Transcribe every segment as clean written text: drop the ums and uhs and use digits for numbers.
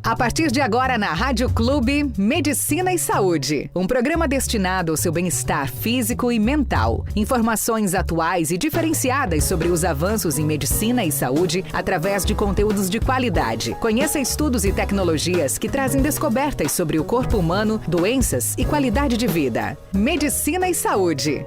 A partir de agora na Rádio Clube, Medicina e Saúde. Um programa destinado ao seu bem-estar físico e mental. Informações atuais e diferenciadas sobre os avanços em medicina e saúde através de conteúdos de qualidade. Conheça estudos e tecnologias que trazem descobertas sobre o corpo humano, doenças e qualidade de vida. Medicina e Saúde.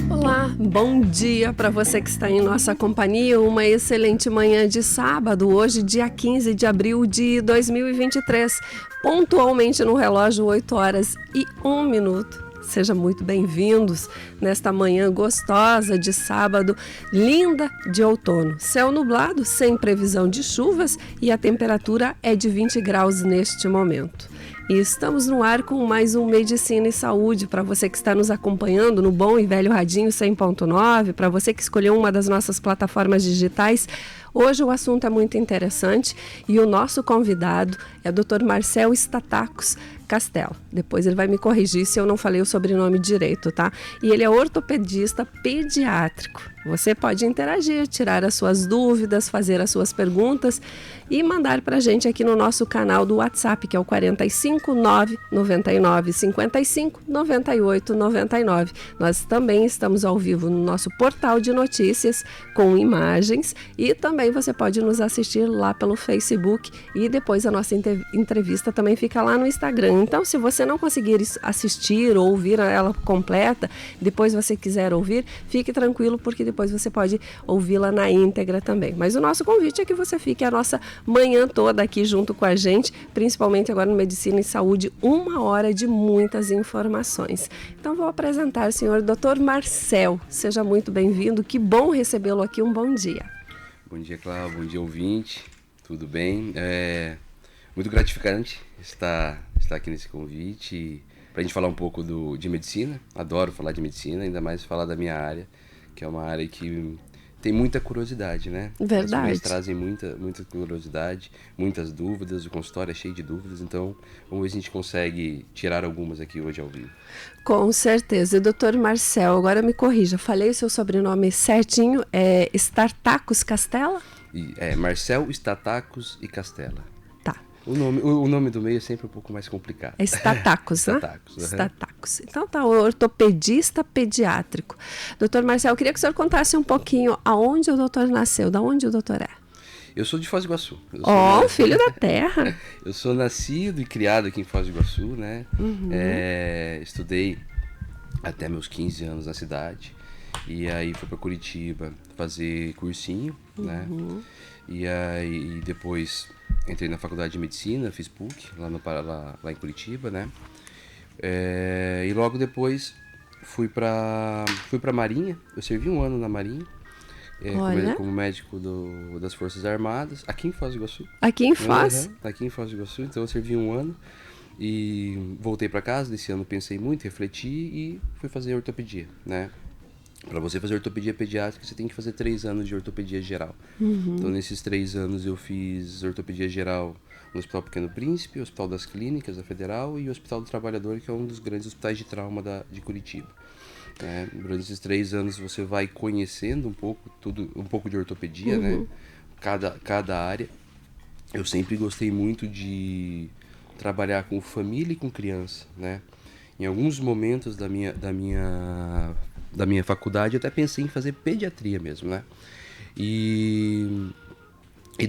Olá, bom dia para você que está em nossa companhia, uma excelente manhã de sábado, hoje dia 15 de abril de 2023, pontualmente no relógio 8 horas e 1 minuto. Sejam muito bem-vindos nesta manhã gostosa de sábado, linda de outono. Céu nublado, sem previsão de chuvas e a temperatura é de 20 graus neste momento. E estamos no ar com mais um Medicina e Saúde, para você que está nos acompanhando no bom e velho radinho 100.9, para você que escolheu uma das nossas plataformas digitais. Hoje o assunto é muito interessante e o nosso convidado é o Dr. Marcel Statacos Castella. Depois ele vai me corrigir se eu não falei o sobrenome direito, tá? E ele é ortopedista pediátrico. Você pode interagir, tirar as suas dúvidas, fazer as suas perguntas e mandar para a gente aqui no nosso canal do WhatsApp, que é o 45 999 55 98 99. Nós também estamos ao vivo no nosso portal de notícias com imagens e também você pode nos assistir lá pelo Facebook e depois a nossa entrevista também fica lá no Instagram. Então, se você não conseguir assistir ou ouvir ela completa, depois você quiser ouvir, fique tranquilo, porque depois você pode ouvi-la na íntegra também. Mas o nosso convite é que você fique a nossa manhã toda aqui junto com a gente, principalmente agora no Medicina e Saúde, 1 hora de muitas informações. Então, vou apresentar o senhor Dr. Marcel. Seja muito bem-vindo, que bom recebê-lo aqui, um bom dia. Bom dia, Cláudia, bom dia, ouvinte, tudo bem? Muito gratificante estar aqui nesse convite para a gente falar um pouco de medicina. Adoro falar de medicina, ainda mais falar da minha área, que é uma área que tem muita curiosidade, né? Verdade. As trazem muita curiosidade, muitas dúvidas, o consultório é cheio de dúvidas, então vamos ver se a gente consegue tirar algumas aqui hoje ao vivo. Com certeza. E o Dr. Marcel, agora me corrija, falei o seu sobrenome certinho, é Statacos Castella? Marcel Statacos e Castella. Tá. O nome do meio é sempre um pouco mais complicado. É Statacos, né? Statacos. Uhum. Statacos. Então tá, o ortopedista pediátrico. Doutor Marcel, eu queria que o senhor contasse um pouquinho aonde o doutor nasceu, da onde o doutor é. Eu sou de Foz do Iguaçu. Filho da terra. Eu sou nascido e criado aqui em Foz do Iguaçu, né? Uhum. Estudei até meus 15 anos na cidade. E aí fui para Curitiba fazer cursinho, né? E aí depois entrei na faculdade de medicina, fiz PUC lá em Curitiba, né? E logo depois fui para Marinha. Eu servi 1 ano na Marinha. Como médico das Forças Armadas, aqui em Foz do Iguaçu. Aqui em Foz? Aqui em Foz do Iguaçu, então eu servi 1 ano e voltei para casa. Nesse ano pensei muito, refleti e fui fazer ortopedia, né? Para você fazer ortopedia pediátrica, você tem que fazer 3 anos de ortopedia geral. Então, nesses 3 anos eu fiz ortopedia geral no Hospital Pequeno Príncipe, Hospital das Clínicas, da Federal, e o Hospital do Trabalhador, que é um dos grandes hospitais de trauma de Curitiba. Durante esses 3 anos você vai conhecendo um pouco de ortopedia, né? Cada área. Eu sempre gostei muito de trabalhar com família e com criança, né? Em alguns momentos da minha faculdade eu até pensei em fazer pediatria mesmo, né? E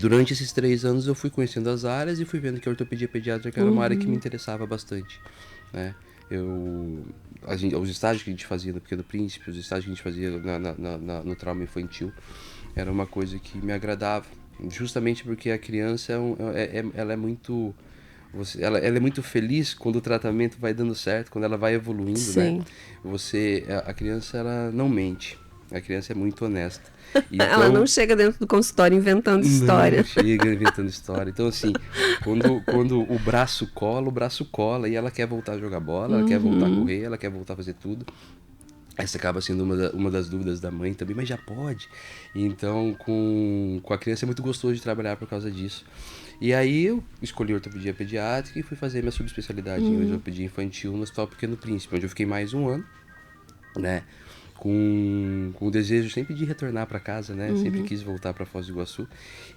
durante esses 3 anos eu fui conhecendo as áreas e fui vendo que a ortopedia pediátrica era uma área que me interessava bastante, né? Os estágios que a gente fazia no Pequeno Príncipe, os estágios que a gente fazia no trauma infantil, era uma coisa que me agradava, justamente porque a criança ela é muito... Ela é muito feliz quando o tratamento vai dando certo, quando ela vai evoluindo, Sim. né? A criança, ela não mente, a criança é muito honesta. Então, ela não chega dentro do consultório inventando história. Não chega inventando história. Então, assim, quando o braço cola e ela quer voltar a jogar bola, ela quer voltar a correr, ela quer voltar a fazer tudo. Essa acaba sendo uma das dúvidas da mãe também, mas já pode. Então, com a criança é muito gostoso de trabalhar por causa disso. E aí eu escolhi ortopedia pediátrica e fui fazer minha subespecialidade em ortopedia infantil no Hospital Pequeno Príncipe, onde eu fiquei mais 1 ano, né? com o desejo sempre de retornar para casa, né? Sempre quis voltar para Foz do Iguaçu.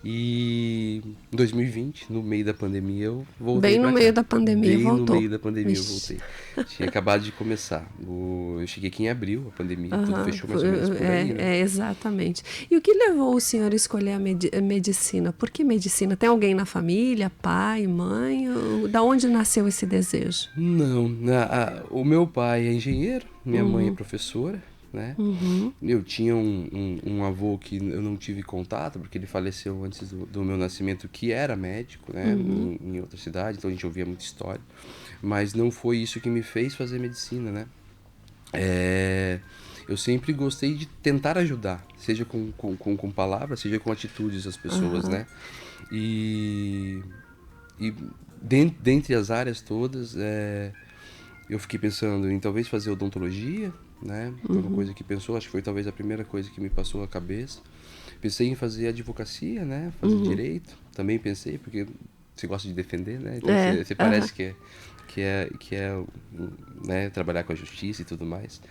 E em 2020, no meio da pandemia, eu voltei. Bem no meio da pandemia, voltou. Bem no meio da pandemia eu voltei. Tinha acabado de começar. Eu cheguei aqui em abril, a pandemia, tudo fechou mais ou menos por aí, né? Exatamente. E o que levou o senhor a escolher a medicina? Por que medicina? Tem alguém na família, pai, mãe? Da onde nasceu esse desejo? Não, o meu pai é engenheiro, minha mãe é professora, né? Eu tinha um avô que eu não tive contato, porque ele faleceu antes do meu nascimento, que era médico, né? Em outra cidade, então a gente ouvia muita história. Mas não foi isso que me fez fazer medicina, né? Eu sempre gostei de tentar ajudar, seja com palavras, seja com atitudes das pessoas, né? E dentre as áreas todas, eu fiquei pensando em talvez fazer odontologia, né? Foi uma coisa que pensou, acho que foi talvez a primeira coisa que me passou a cabeça. Pensei em fazer advocacia, né? Fazer direito, também pensei, porque você gosta de defender, né? Então você parece que é né? Trabalhar com a justiça e tudo mais.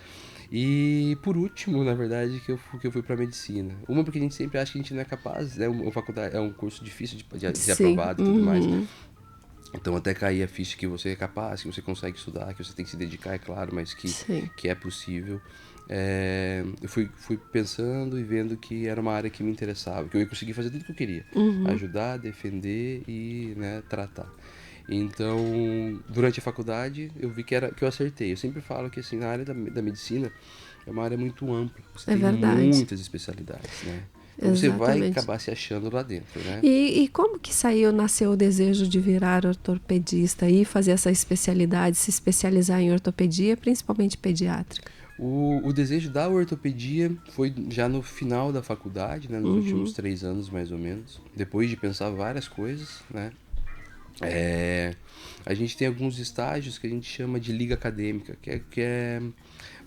E por último, na verdade, que eu fui para medicina. Uma porque a gente sempre acha que a gente não é capaz, né? Uma faculdade é um curso difícil de ser aprovado e tudo mais. Então até cair a ficha que você é capaz, que você consegue estudar, que você tem que se dedicar, é claro, mas que é possível. Eu fui pensando e vendo que era uma área que me interessava, que eu ia conseguir fazer tudo que eu queria. Ajudar, defender e, né, tratar. Então, durante a faculdade, eu vi que eu acertei. Eu sempre falo que assim, na área da medicina é uma área muito ampla. Você tem muitas especialidades, né? Então você vai acabar se achando lá dentro, né? E como que nasceu o desejo de virar ortopedista e fazer essa especialidade, se especializar em ortopedia, principalmente pediátrica? O desejo da ortopedia foi já no final da faculdade, né? Nos últimos 3 anos, mais ou menos. Depois de pensar várias coisas, né? A gente tem alguns estágios que a gente chama de liga acadêmica, que é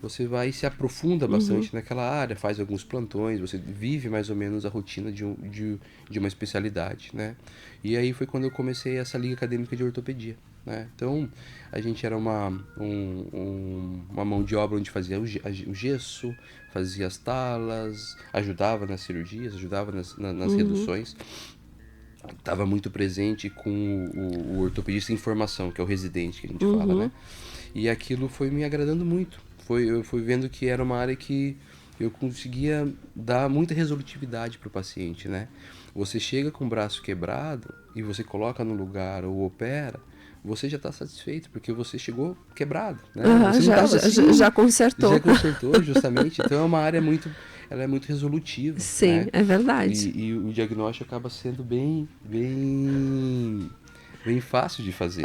você vai e se aprofunda bastante naquela área, faz alguns plantões, você vive mais ou menos a rotina de uma especialidade, né? E aí foi quando eu comecei essa liga acadêmica de ortopedia, né? Então, a gente era uma mão de obra onde fazia o gesso, fazia as talas, ajudava nas cirurgias, ajudava nas reduções. Estava muito presente com o ortopedista em formação, que é o residente que a gente fala, né? E aquilo foi me agradando muito. Eu fui vendo que era uma área que eu conseguia dar muita resolutividade para o paciente, né? Você chega com o braço quebrado e você coloca no lugar ou opera, você já está satisfeito, porque você chegou quebrado, né? Você já consertou. Já consertou, justamente. Então é uma área ela é muito resolutiva. Sim, né? É verdade. E o diagnóstico acaba sendo bem fácil de fazer.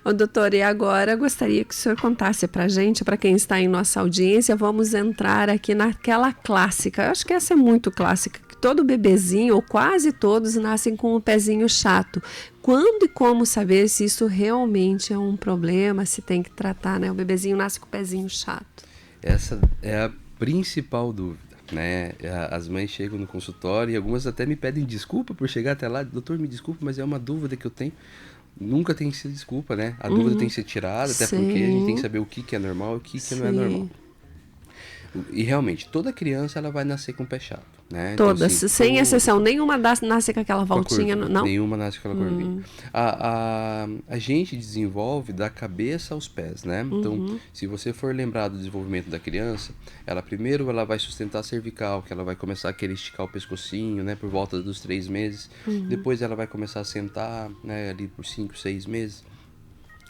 Ô, doutor, e agora gostaria que o senhor contasse pra gente, para quem está em nossa audiência, vamos entrar aqui naquela clássica. Eu acho que essa é muito clássica, que todo bebezinho, ou quase todos, nascem com o pezinho chato. Quando e como saber se isso realmente é um problema, se tem que tratar, né? O bebezinho nasce com o pezinho chato. Essa é a principal dúvida, né? As mães chegam no consultório e algumas até me pedem desculpa por chegar até lá. Doutor, me desculpa, mas é uma dúvida que eu tenho. Nunca tem que ser desculpa, né? A dúvida tem que ser tirada, até porque a gente tem que saber o que é normal e o que não é normal. E realmente, toda criança ela vai nascer com o pé chato, né? Todas, então, assim, sem exceção. Nenhuma nasce com aquela voltinha, não? Nenhuma nasce com aquela curvinha. A gente desenvolve da cabeça aos pés, né? Então, se você for lembrar do desenvolvimento da criança, primeiro ela vai sustentar a cervical, que ela vai começar a querer esticar o pescocinho, né? Por volta dos 3 meses. Depois ela vai começar a sentar, né? Ali por 5, 6 meses.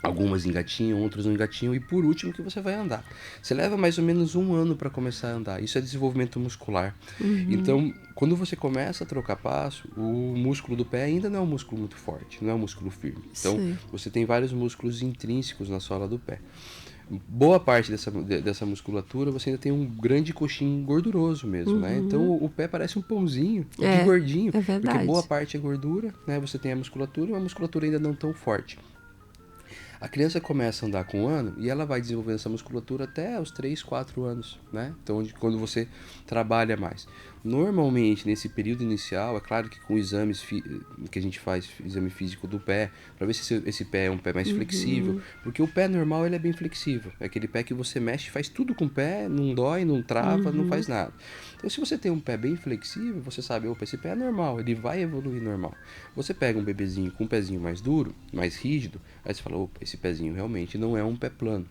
Algumas engatinham, outras não engatinham. E por último que você vai andar. Você leva mais ou menos 1 ano para começar a andar. Isso é desenvolvimento muscular. Então, quando você começa a trocar passo, o músculo do pé ainda não é um músculo muito forte, não é um músculo firme. Então, você tem vários músculos intrínsecos na sola do pé. Boa parte dessa musculatura, você ainda tem um grande coxim gorduroso mesmo, né? Então, o pé parece um pãozinho de gordinho. É verdade. Porque boa parte é gordura, né? Você tem a musculatura, uma musculatura ainda não tão forte. A criança começa a andar com 1 ano e ela vai desenvolvendo essa musculatura até os 3, 4 anos, né? Então, quando você trabalha mais. Normalmente, nesse período inicial, é claro que com exames que a gente faz, exame físico do pé, para ver se esse pé é um pé mais flexível, porque o pé normal ele é bem flexível. É aquele pé que você mexe, faz tudo com o pé, não dói, não trava, não faz nada. Então, se você tem um pé bem flexível, você sabe, opa, esse pé é normal, ele vai evoluir normal. Você pega um bebezinho com um pezinho mais duro, mais rígido, aí você fala, opa, esse pezinho realmente não é um pé plano.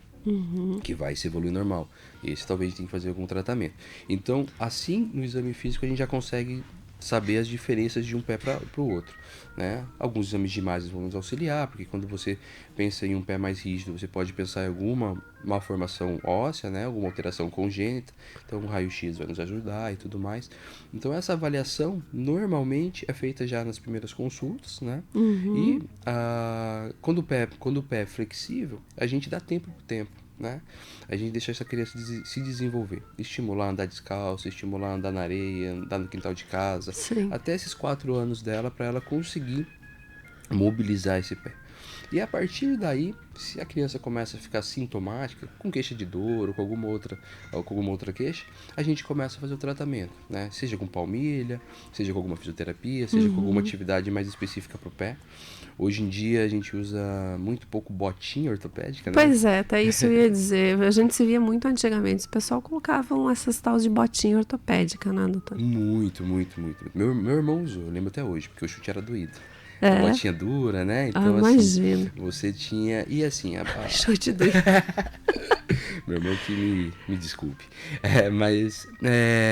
Que vai se evoluir normal. Esse talvez tenha que fazer algum tratamento. Então, assim, no exame físico, a gente já consegue saber as diferenças de um pé para o outro, né? Alguns exames de imagens vão nos auxiliar, porque quando você pensa em um pé mais rígido, você pode pensar em alguma malformação óssea, né? Alguma alteração congênita, então um raio-x vai nos ajudar e tudo mais. Então essa avaliação normalmente é feita já nas primeiras consultas, né? E quando o pé é flexível, a gente dá tempo pro tempo, né? A gente deixa essa criança se desenvolver, estimular a andar descalço, estimular a andar na areia, andar no quintal de casa, até esses 4 anos dela, para ela conseguir mobilizar esse pé. E a partir daí, se a criança começa a ficar sintomática, com queixa de dor ou com alguma outra queixa, a gente começa a fazer o tratamento, né? Seja com palmilha, seja com alguma fisioterapia, seja com alguma atividade mais específica para o pé. Hoje em dia a gente usa muito pouco botinha ortopédica, né? Pois é, até isso eu ia dizer. A gente se via muito antigamente. O pessoal colocavam essas tals de botinha ortopédica, né, doutor? Muito. Meu irmão usou, eu lembro até hoje, porque o chute era doído. A botinha dura, né? Então, imagina. Você tinha... E assim... Chute doído. Meu irmão que me desculpe. Mas...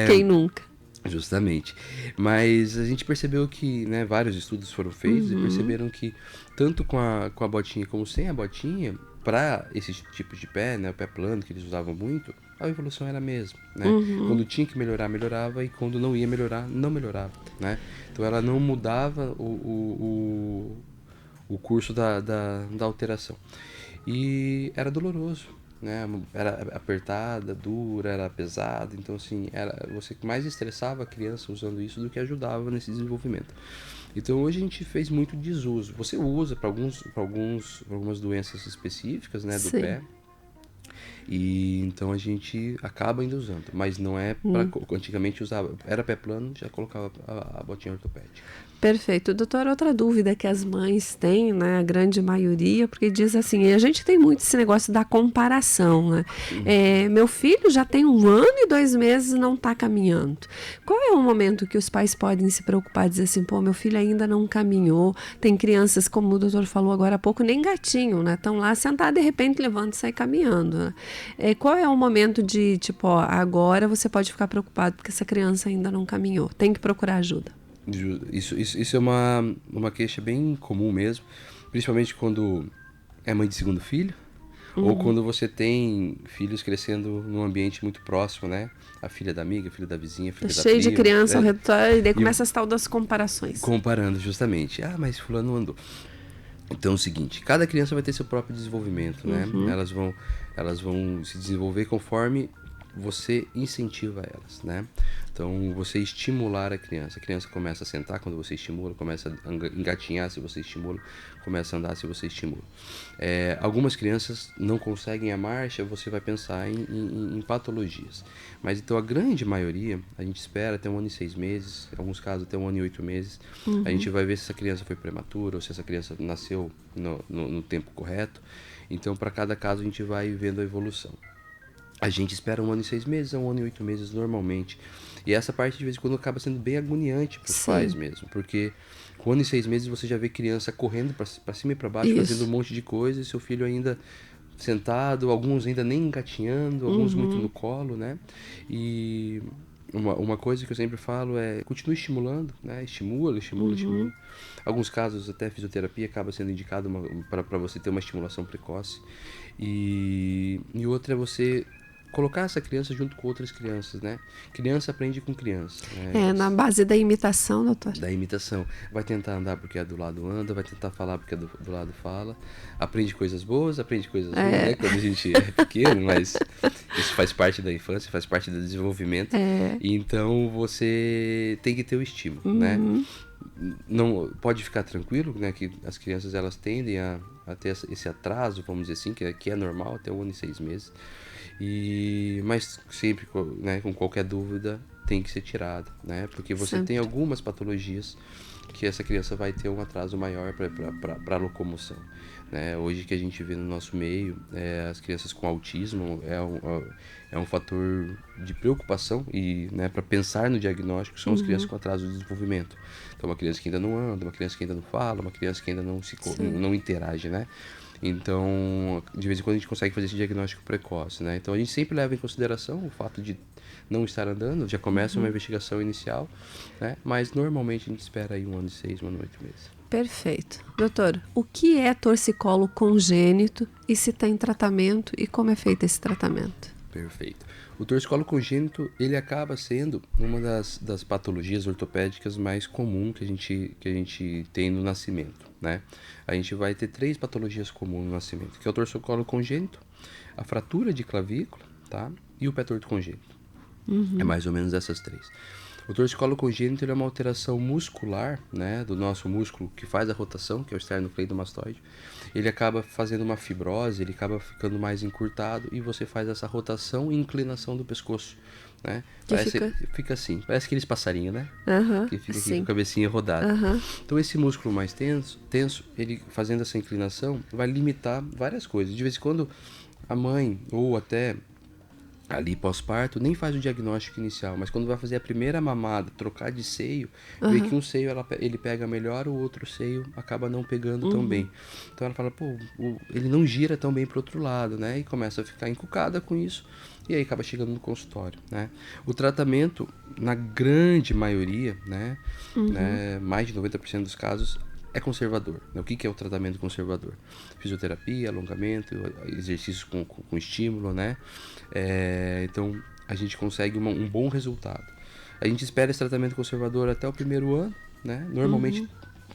Quem nunca? Justamente. Mas a gente percebeu que, né, vários estudos foram feitos e perceberam que tanto com a botinha como sem a botinha, para esse tipo de pé, né, o pé plano que eles usavam muito, a evolução era a mesma, né? Quando tinha que melhorar, melhorava, e quando não ia melhorar, não melhorava, né? Então ela não mudava o curso da alteração. E era doloroso, né? Era apertada, dura, era pesada. Então, assim, você mais estressava a criança usando isso do que ajudava nesse desenvolvimento. Então, hoje a gente fez muito desuso. Você usa para algumas doenças específicas, né, do pé. E então a gente acaba ainda usando, mas não é para... Antigamente usava, era pé plano, já colocava a botinha ortopédica. Perfeito. Doutor, outra dúvida que as mães têm, né, a grande maioria, porque diz assim, a gente tem muito esse negócio da comparação, né? Meu filho já tem 1 ano e 2 meses e não está caminhando. Qual é o momento que os pais podem se preocupar e dizer assim, pô, meu filho ainda não caminhou? Tem crianças, como o doutor falou agora há pouco, nem gatinho, né? Estão lá sentados, de repente levanta e sai caminhando, né? Qual é o momento de, tipo, ó, agora você pode ficar preocupado porque essa criança ainda não caminhou? Tem que procurar ajuda. Isso é uma queixa bem comum mesmo, principalmente quando é mãe de segundo filho, ou quando você tem filhos crescendo num ambiente muito próximo, né? A filha da amiga, a filha da vizinha, a filha da prima. Cheio de criança ao redor, e daí começa as tal das comparações. Comparando, justamente. Ah, mas fulano andou. Então é o seguinte, cada criança vai ter seu próprio desenvolvimento, né? Elas vão se desenvolver conforme você incentiva elas, né? Então, você estimular a criança começa a sentar quando você estimula, começa a engatinhar se você estimula, começa a andar se você estimula. Algumas crianças não conseguem a marcha, você vai pensar em patologias. Mas então a grande maioria, a gente espera até 1 ano e 6 meses, em alguns casos até 1 ano e 8 meses, a gente vai ver se essa criança foi prematura ou se essa criança nasceu no tempo correto. Então, para cada caso, a gente vai vendo a evolução. A gente espera 1 ano e 6 meses, 1 ano e 8 meses normalmente. E essa parte de vez em quando acaba sendo bem agoniante para os pais mesmo. Porque com 1 ano e 6 meses você já vê criança correndo para cima e para baixo, fazendo um monte de coisa, e seu filho ainda sentado, alguns ainda nem engatinhando, alguns muito no colo, né? E uma coisa que eu sempre falo é continue estimulando, né? Estimula. Alguns casos até fisioterapia acaba sendo indicado para você ter uma estimulação precoce. E outra é você colocar essa criança junto com outras crianças, né? Criança aprende com criança. Né? Na base da imitação, doutor. Da imitação. Vai tentar andar porque é do lado anda, vai tentar falar porque é do lado fala. Aprende coisas boas, aprende coisas ruins, né? Quando a gente é pequeno, mas isso faz parte da infância, faz parte do desenvolvimento. E então você tem que ter o estímulo, né? não pode ficar tranquilo, né, que as crianças elas tendem a ter esse atraso, vamos dizer assim, que é normal até 1 ano e 6 meses. Mas sempre, né, com qualquer dúvida tem que ser tirado, né? Porque você Sempre. tem algumas patologias que essa criança vai ter um atraso maior para a locomoção, né? Hoje que a gente vê no nosso meio, as crianças com autismo é um fator de preocupação e, né, para pensar no diagnóstico são as crianças com atraso de desenvolvimento. Então, uma criança que ainda não anda, uma criança que ainda não fala, uma criança que ainda não interage, né? Então, de vez em quando a gente consegue fazer esse diagnóstico precoce, né? Então, a gente sempre leva em consideração o fato de não estar andando, já começa uma investigação inicial, né? Mas normalmente a gente espera aí 1 ano e 6, 1 ano e 8 meses. Perfeito. Doutor, o que é torcicolo congênito e se está em tratamento e como é feito esse tratamento? Perfeito. O torcicolo congênito, ele acaba sendo uma das patologias ortopédicas mais comuns que a gente tem no nascimento, né? A gente vai ter 3 patologias comuns no nascimento, que é o torcicolo congênito, a fratura de clavícula, tá? E o pé torto congênito. É mais ou menos essas 3. O torcicolo congênito ele é uma alteração muscular, né, do nosso músculo que faz a rotação, que é o esternocleidomastoide. Ele acaba fazendo uma fibrose, ele acaba ficando mais encurtado e você faz essa rotação e inclinação do pescoço, né? Fica assim, parece aqueles passarinhos, né? Que fica aqui com a cabecinha rodada. Então esse músculo mais tenso, ele fazendo essa inclinação vai limitar várias coisas. De vez em quando a mãe ou até ali pós-parto, nem faz o diagnóstico inicial, mas quando vai fazer a primeira mamada, trocar de seio, vê que um seio ele pega melhor, o outro seio acaba não pegando tão bem. Então ela fala, ele não gira tão bem pro outro lado, né? E começa a ficar encucada com isso, e aí acaba chegando no consultório, né? O tratamento, na grande maioria, né, mais de 90% dos casos, é conservador. O que é o tratamento conservador? Fisioterapia, alongamento, exercícios com estímulo, né? Então, a gente consegue um bom resultado. A gente espera esse tratamento conservador até o primeiro ano, né? Normalmente,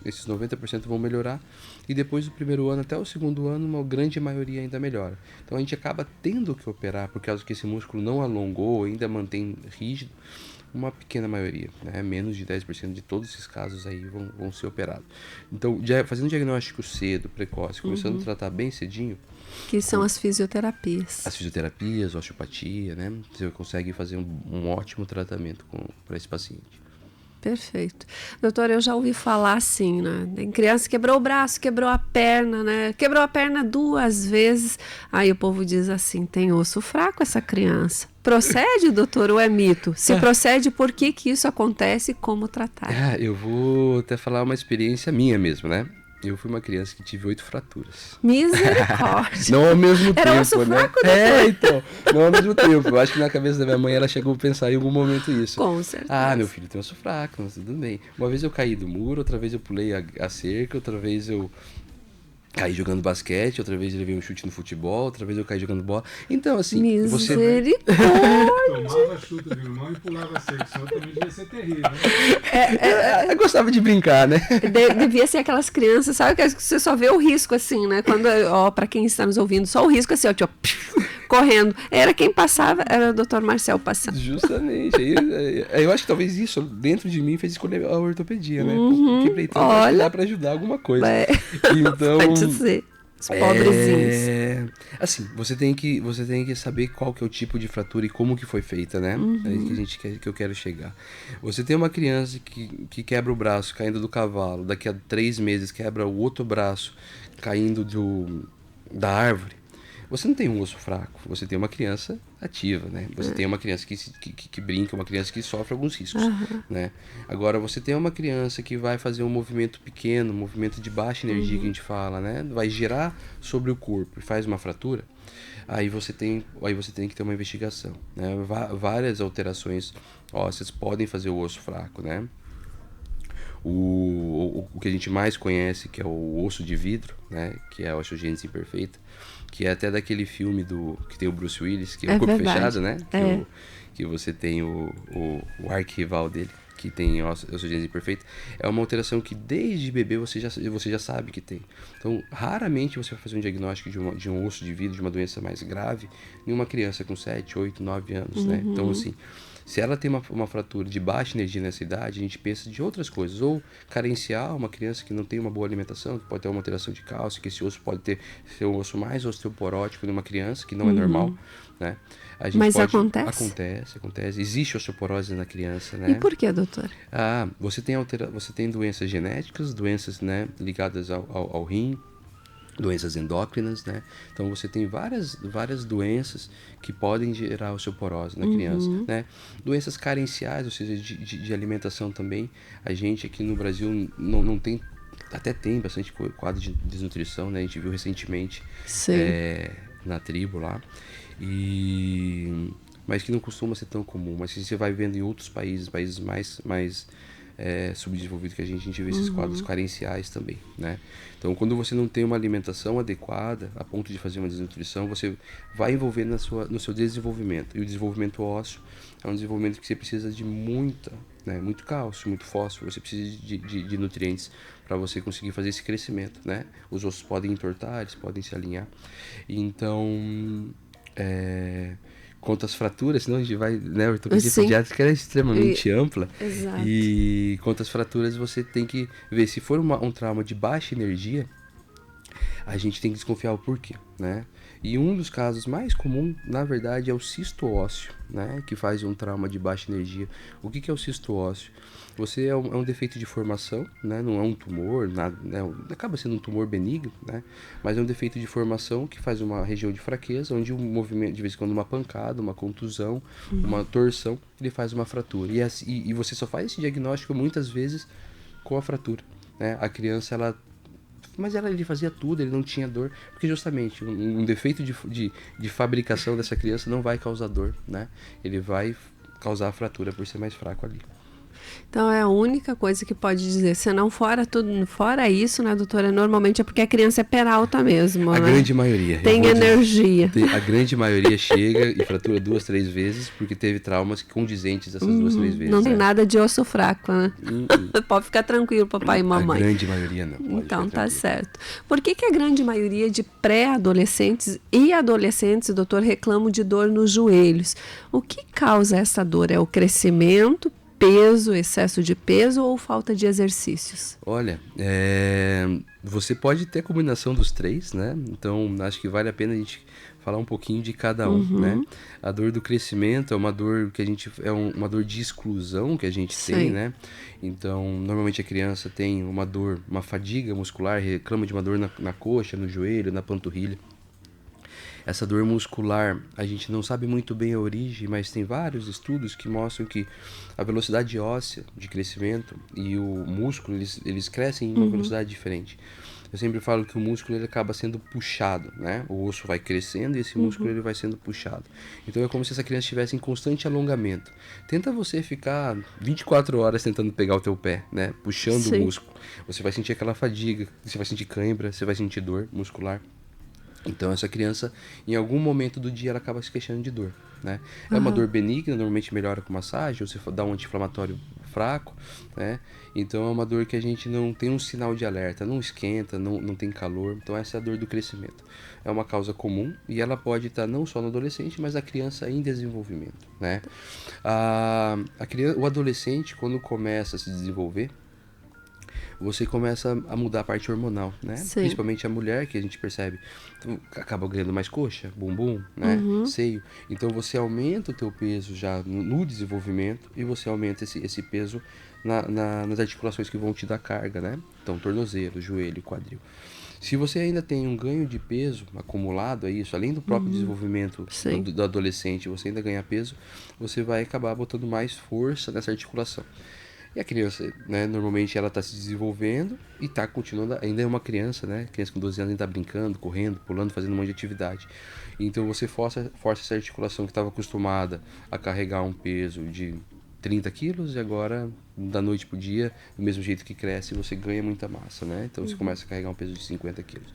esses 90% vão melhorar. E depois do primeiro ano até o segundo ano, uma grande maioria ainda melhora. Então, a gente acaba tendo que operar, por causa que esse músculo não alongou, ainda mantém rígido, uma pequena maioria, né? Menos de 10% de todos esses casos aí vão ser operados. Então, fazendo diagnóstico cedo, precoce, começando a tratar bem cedinho... Que são as fisioterapias. As fisioterapias, osteopatia, né? Você consegue fazer um ótimo tratamento para esse paciente. Perfeito. Doutora, eu já ouvi falar assim, né? Tem criança que quebrou o braço, quebrou a perna, né? Quebrou a perna 2 vezes. Aí o povo diz assim, tem osso fraco essa criança. Procede, doutor, ou é mito? Se procede, por que isso acontece e como tratar? Eu vou até falar uma experiência minha mesmo, né? Eu fui uma criança que tive 8 fraturas. Misericórdia. Não ao mesmo tempo, Era osso né? fraco, doutor? Então, não ao mesmo tempo. Eu acho que na cabeça da minha mãe ela chegou a pensar em algum momento isso. Com certeza. Meu filho tem osso fraco, mas tudo bem. Uma vez eu caí do muro, outra vez eu pulei a cerca, outra vez eu caí jogando basquete, outra vez eu levei um chute no futebol, outra vez eu caí jogando bola. Então, assim, Misericórdia. Tomava chuta de irmão e pulava cerca, senão também devia ser terrível, né? Eu gostava de brincar, né? Devia ser aquelas crianças, sabe, que você só vê o risco assim, né? Quando, pra quem está nos ouvindo, só o risco assim, tipo, correndo. Era quem passava, era o Dr. Marcel passando. Justamente. Eu acho que talvez isso dentro de mim fez escolher a ortopedia, né? Quebrei tanto, acho que dá pra ajudar alguma coisa. Então, pode ser. Os pobrezinhos. Assim, você tem que saber qual que é o tipo de fratura e como que foi feita, né? É isso que eu quero chegar. Você tem uma criança que quebra o braço caindo do cavalo, daqui a 3 meses quebra o outro braço caindo da árvore. Você não tem um osso fraco, você tem uma criança ativa, né? Você tem uma criança que brinca, uma criança que sofre alguns riscos, né? Agora, você tem uma criança que vai fazer um movimento pequeno, um movimento de baixa energia que a gente fala, né? Vai girar sobre o corpo e faz uma fratura, aí você tem que ter uma investigação, né? Várias alterações ósseas podem fazer o osso fraco, né? O que a gente mais conhece, que é o osso de vidro, né? Que é a osteogênese imperfeita, que é até daquele filme que tem o Bruce Willis, que é o Corpo Fechado, né? Que você tem o arquirrival dele, que tem a osteogênese imperfeita. É uma alteração que desde bebê você já sabe que tem. Então, raramente você vai fazer um diagnóstico de um osso de vidro, de uma doença mais grave, em uma criança com 7, 8, 9 anos, né? Então, assim, Se ela tem uma fratura de baixa energia nessa idade, a gente pensa de outras coisas, ou carenciar uma criança que não tem uma boa alimentação, que pode ter uma alteração de cálcio, que esse osso pode ser um osso mais osteoporótico numa criança, que não é normal, né? Mas acontece? Acontece. Existe osteoporose na criança, né? E por que, doutor? Você tem doenças genéticas, doenças, né, ligadas ao rim, doenças endócrinas, né? Então você tem várias doenças que podem gerar osteoporose na criança, né? Doenças carenciais, ou seja, de alimentação também. A gente aqui no Brasil não tem, até tem bastante quadro de desnutrição, né? A gente viu recentemente na tribo lá, mas que não costuma ser tão comum. Mas se você vai vendo em outros países mais subdesenvolvido que a gente vê esses quadros carenciais também, né? Então, quando você não tem uma alimentação adequada, a ponto de fazer uma desnutrição, você vai envolver no seu desenvolvimento. E o desenvolvimento ósseo é um desenvolvimento que você precisa de muito cálcio, muito fósforo, você precisa de nutrientes para você conseguir fazer esse crescimento, né? Os ossos podem entortar, eles podem se alinhar. Então, quanto às fraturas, senão a gente vai, né, a ortopedia pediátrica é extremamente ampla. Exato. E quanto às fraturas, você tem que ver, se for um trauma de baixa energia, a gente tem que desconfiar o porquê, né? E um dos casos mais comuns, na verdade, é o cisto ósseo, né? Que faz um trauma de baixa energia. O que é o cisto ósseo? Você é um defeito de formação, né? Não é um tumor, nada, né? Acaba sendo um tumor benigno, né? Mas é um defeito de formação que faz uma região de fraqueza, onde um movimento, de vez em quando uma pancada, uma contusão, uma torção, ele faz uma fratura. E você só faz esse diagnóstico muitas vezes com a fratura, né? A criança, ele fazia tudo, ele não tinha dor, porque justamente um defeito de fabricação dessa criança não vai causar dor, né? Ele vai causar a fratura por ser mais fraco ali. Então é a única coisa que pode dizer, se não fora isso, né, doutora, normalmente é porque a criança é peralta mesmo, A né? grande maioria. Tem energia. A grande maioria chega e fratura 2, 3 vezes, porque teve traumas condizentes essas 2, 3 vezes. Não tem nada de osso fraco, né? Pode ficar tranquilo, papai e mamãe. A grande maioria não. Então tá certo. Por que a grande maioria de pré-adolescentes e adolescentes, doutor, reclamam de dor nos joelhos? O que causa essa dor? É o crescimento, peso, excesso de peso ou falta de exercícios? Olha, você pode ter a combinação dos três, né? Então, acho que vale a pena a gente falar um pouquinho de cada um, né? A dor do crescimento é uma dor que uma dor de exclusão que a gente tem, né? Então, normalmente a criança tem uma fadiga muscular, reclama de uma dor na coxa, no joelho, na panturrilha. Essa dor muscular, a gente não sabe muito bem a origem, mas tem vários estudos que mostram que a velocidade óssea de crescimento e o músculo, eles crescem em uma velocidade diferente. Eu sempre falo que o músculo ele acaba sendo puxado, né? O osso vai crescendo e esse músculo ele vai sendo puxado. Então é como se essa criança estivesse em constante alongamento. Tenta você ficar 24 horas tentando pegar o teu pé, né? Puxando o músculo. Você vai sentir aquela fadiga, você vai sentir cãibra, você vai sentir dor muscular. Então essa criança, em algum momento do dia, ela acaba se queixando de dor, né? É uma dor benigna, normalmente melhora com massagem, ou você dá um anti-inflamatório fraco, né? Então é uma dor que a gente não tem um sinal de alerta, não esquenta, não tem calor. Então essa é a dor do crescimento. É uma causa comum e ela pode estar não só no adolescente, mas a criança em desenvolvimento, né? O adolescente, quando começa a se desenvolver, você começa a mudar a parte hormonal, né? Principalmente a mulher, que a gente percebe, acaba ganhando mais coxa, bumbum, né? Seio. Então você aumenta o teu peso já no desenvolvimento e você aumenta esse peso nas articulações que vão te dar carga, né? Então tornozelo, joelho, quadril. Se você ainda tem um ganho de peso acumulado a isso, além do próprio desenvolvimento do adolescente, você ainda ganha peso, você vai acabar botando mais força nessa articulação. E a criança, né, normalmente ela está se desenvolvendo e está continuando, ainda é uma criança, né? Criança com 12 anos ainda está brincando, correndo, pulando, fazendo um monte de atividade. Então você força essa articulação que estava acostumada a carregar um peso de 30 quilos e agora, da noite pro dia, do mesmo jeito que cresce, você ganha muita massa, né? Então você começa a carregar um peso de 50 quilos.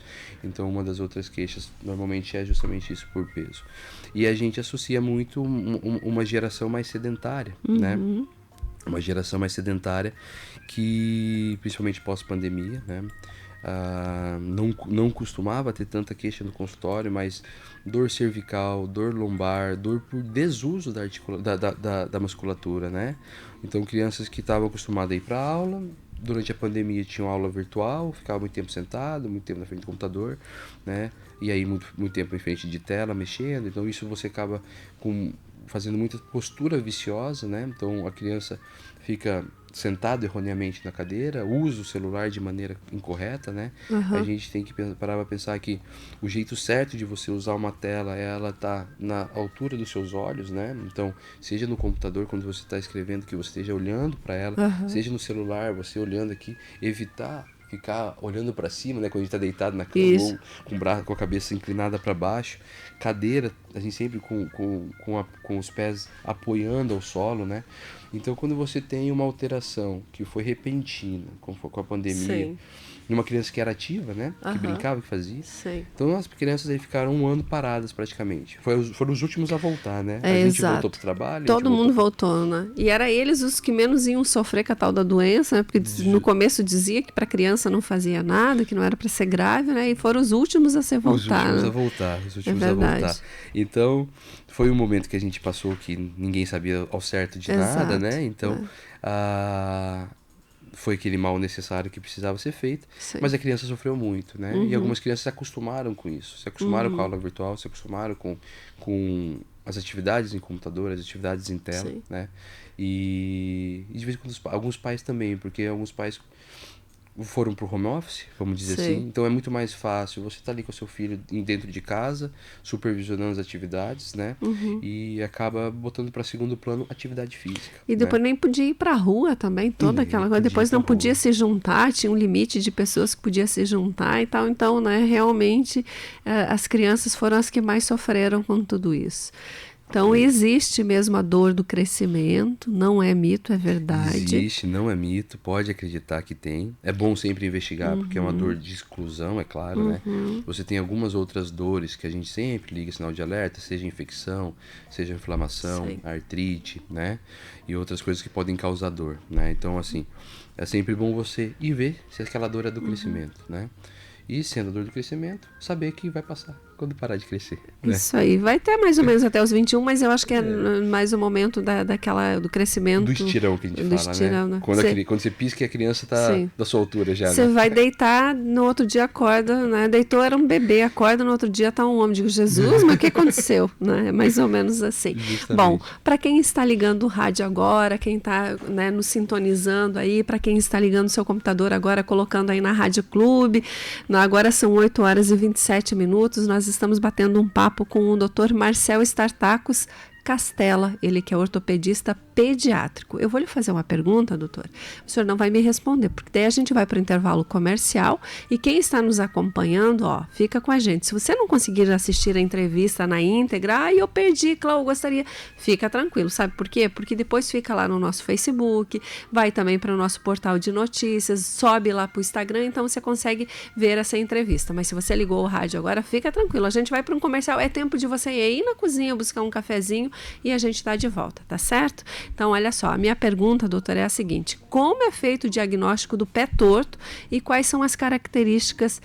Então uma das outras queixas normalmente é justamente isso, por peso. E a gente associa muito uma geração mais sedentária, né? Uma geração mais sedentária que, principalmente pós-pandemia, né? não costumava ter tanta queixa no consultório, mas dor cervical, dor lombar, dor por desuso da musculatura, né? Então, crianças que estavam acostumadas a ir para aula, durante a pandemia tinham aula virtual, ficava muito tempo sentado, muito tempo na frente do computador, né? E aí muito tempo em frente de tela, mexendo. Então, isso você acaba fazendo muita postura viciosa, né? Então, a criança fica sentado erroneamente na cadeira, usa o celular de maneira incorreta, né? A gente tem que parar para pensar que o jeito certo de você usar uma tela é ela tá na altura dos seus olhos, né? Então, seja no computador, quando você está escrevendo, que você esteja olhando para ela, seja no celular, você olhando aqui, evitar ficar olhando para cima, né? Quando a gente está deitado na cama, ou com a cabeça inclinada para baixo. Cadeira, a gente sempre com os pés apoiando ao solo, né? Então, quando você tem uma alteração que foi repentina, com a pandemia, numa criança que era ativa, né? Que brincava, que fazia. Então, as crianças aí ficaram 1 ano paradas praticamente. Foram os últimos a voltar, né? A gente voltou pro trabalho. Todo mundo voltou, né? E era eles os que menos iam sofrer com a tal da doença, né? Porque no começo dizia que para criança não fazia nada, que não era para ser grave, né? E foram os últimos a voltar. Os últimos a voltar. Então, foi um momento que a gente passou que ninguém sabia ao certo de nada, né? Então, foi aquele mal necessário que precisava ser feito, mas a criança sofreu muito, né? E algumas crianças se acostumaram com isso, se acostumaram com a aula virtual, se acostumaram com as atividades em computador, as atividades em tela, né? E de vez em quando alguns pais também, porque alguns pais foram pro home office, vamos dizer assim. Então é muito mais fácil você estar ali com o seu filho dentro de casa, supervisionando as atividades, né? E acaba botando para segundo plano atividade física. E depois nem podia ir para a rua também, toda aquela coisa. Depois não podia se juntar, tinha um limite de pessoas que podia se juntar e tal. Então, né, realmente as crianças foram as que mais sofreram com tudo isso. Então, existe mesmo a dor do crescimento, não é mito, é verdade. Existe, não é mito, pode acreditar que tem. É bom sempre investigar, porque é uma dor de exclusão, é claro, né? Você tem algumas outras dores que a gente sempre liga sinal de alerta, seja infecção, seja inflamação, artrite, né? E outras coisas que podem causar dor, né? Então, assim, é sempre bom você ir ver se aquela dor é do crescimento, né? E sendo a dor do crescimento, saber que vai passar quando parar de crescer. Né? Isso aí. Vai até mais ou menos até os 21, mas eu acho que é mais o momento do crescimento. Do estirão que a gente fala, estirão, né? Quando você pisca e a criança está da sua altura já. Você vai deitar, no outro dia acorda, né? Deitou, era um bebê, acorda, no outro dia está um homem. Digo, Jesus, mas o que aconteceu? Né? Mais ou menos assim. Justamente. Bom, para quem está ligando o rádio agora, quem está, né, nos sintonizando aí, para quem está ligando o seu computador agora, colocando aí na Rádio Clube, agora são 8h27, nós estamos batendo um papo com o Dr. Marcel Startacos Castella, ele que é ortopedista pediátrico. Eu vou lhe fazer uma pergunta, doutor. O senhor não vai me responder, porque daí a gente vai para o intervalo comercial e quem está nos acompanhando, fica com a gente. Se você não conseguir assistir a entrevista na íntegra, eu perdi, Cláudio, gostaria. Fica tranquilo, sabe por quê? Porque depois fica lá no nosso Facebook, vai também para o nosso portal de notícias, sobe lá para o Instagram, então você consegue ver essa entrevista. Mas se você ligou o rádio agora, fica tranquilo. A gente vai para um comercial, é tempo de você ir na cozinha buscar um cafezinho e a gente está de volta, tá certo? Então, olha só, a minha pergunta, doutora, é a seguinte: como é feito o diagnóstico do pé torto e quais são as características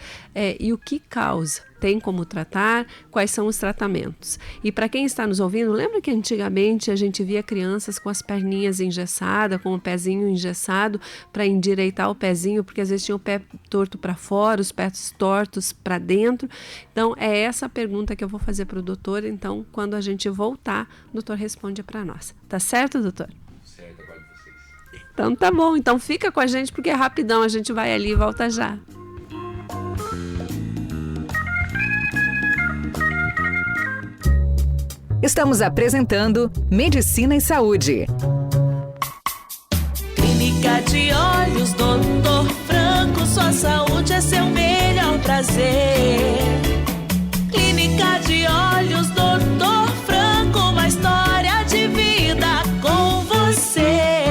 e o que causa? Tem como tratar? Quais são os tratamentos? E para quem está nos ouvindo, lembra que antigamente a gente via crianças com as perninhas engessadas, com o pezinho engessado para endireitar o pezinho, porque às vezes tinha o pé torto para fora, os pés tortos para dentro. Então, é essa a pergunta que eu vou fazer para o doutor. Então, quando a gente voltar, o doutor responde para nós. Tá certo, doutor? Certo, agora vocês. Então, tá bom. Então, fica com a gente, porque é rapidão. A gente vai ali e volta já. Estamos apresentando Medicina e Saúde. Clínica de Olhos, Dr. Franco, sua saúde é seu melhor prazer. Clínica de Olhos, Dr. Franco, uma história de vida com você.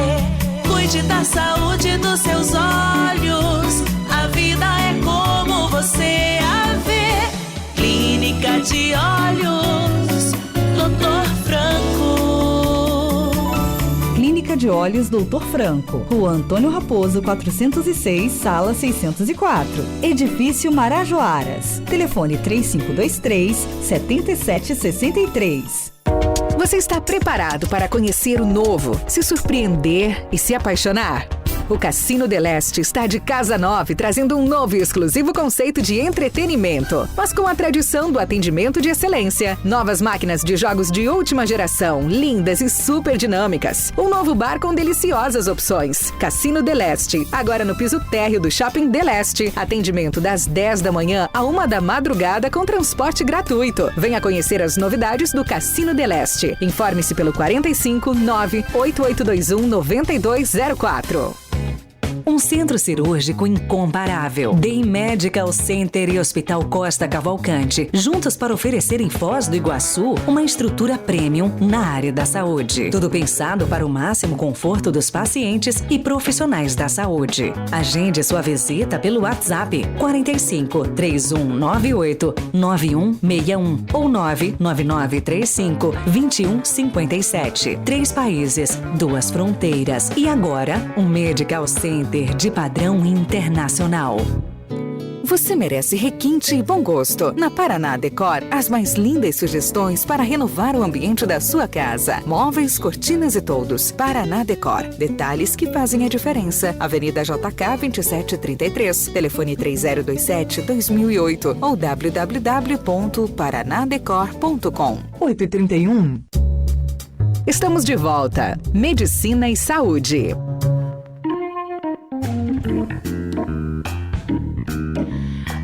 Cuide da saúde dos seus olhos, a vida é como você a vê. Clínica de Olhos, Dr. Franco. Clínica Clínica de Olhos Dr. Franco, Rua Antônio Raposo, 406, sala 604. Edifício Marajoaras. Telefone 3523-7763. Você está preparado para conhecer o novo, se surpreender e se apaixonar? O Cassino del Este está de casa nova, trazendo um novo e exclusivo conceito de entretenimento, mas com a tradição do atendimento de excelência. Novas máquinas de jogos de última geração, lindas e super dinâmicas. Um novo bar com deliciosas opções. Cassino del Este, agora no piso térreo do Shopping del Este. Atendimento das 10 da manhã a 1 da madrugada com transporte gratuito. Venha conhecer as novidades do Cassino del Este. Informe-se pelo 45 98821 9204. Um centro cirúrgico incomparável. Day Medical Center e Hospital Costa Cavalcante, juntos para oferecer em Foz do Iguaçu uma estrutura premium na área da saúde. Tudo pensado para o máximo conforto dos pacientes e profissionais da saúde. Agende sua visita pelo WhatsApp 45 3198 9161 ou 99935 2157. 3 países, 2 fronteiras. E agora, um Medical Center de padrão internacional. Você merece requinte e bom gosto. Na Paraná Decor, as mais lindas sugestões para renovar o ambiente da sua casa. Móveis, cortinas e toldos. Paraná Decor. Detalhes que fazem a diferença. Avenida JK 2733. Telefone 3027-2008 ou www.paranadecor.com. 8h31. Estamos de volta. Medicina e Saúde.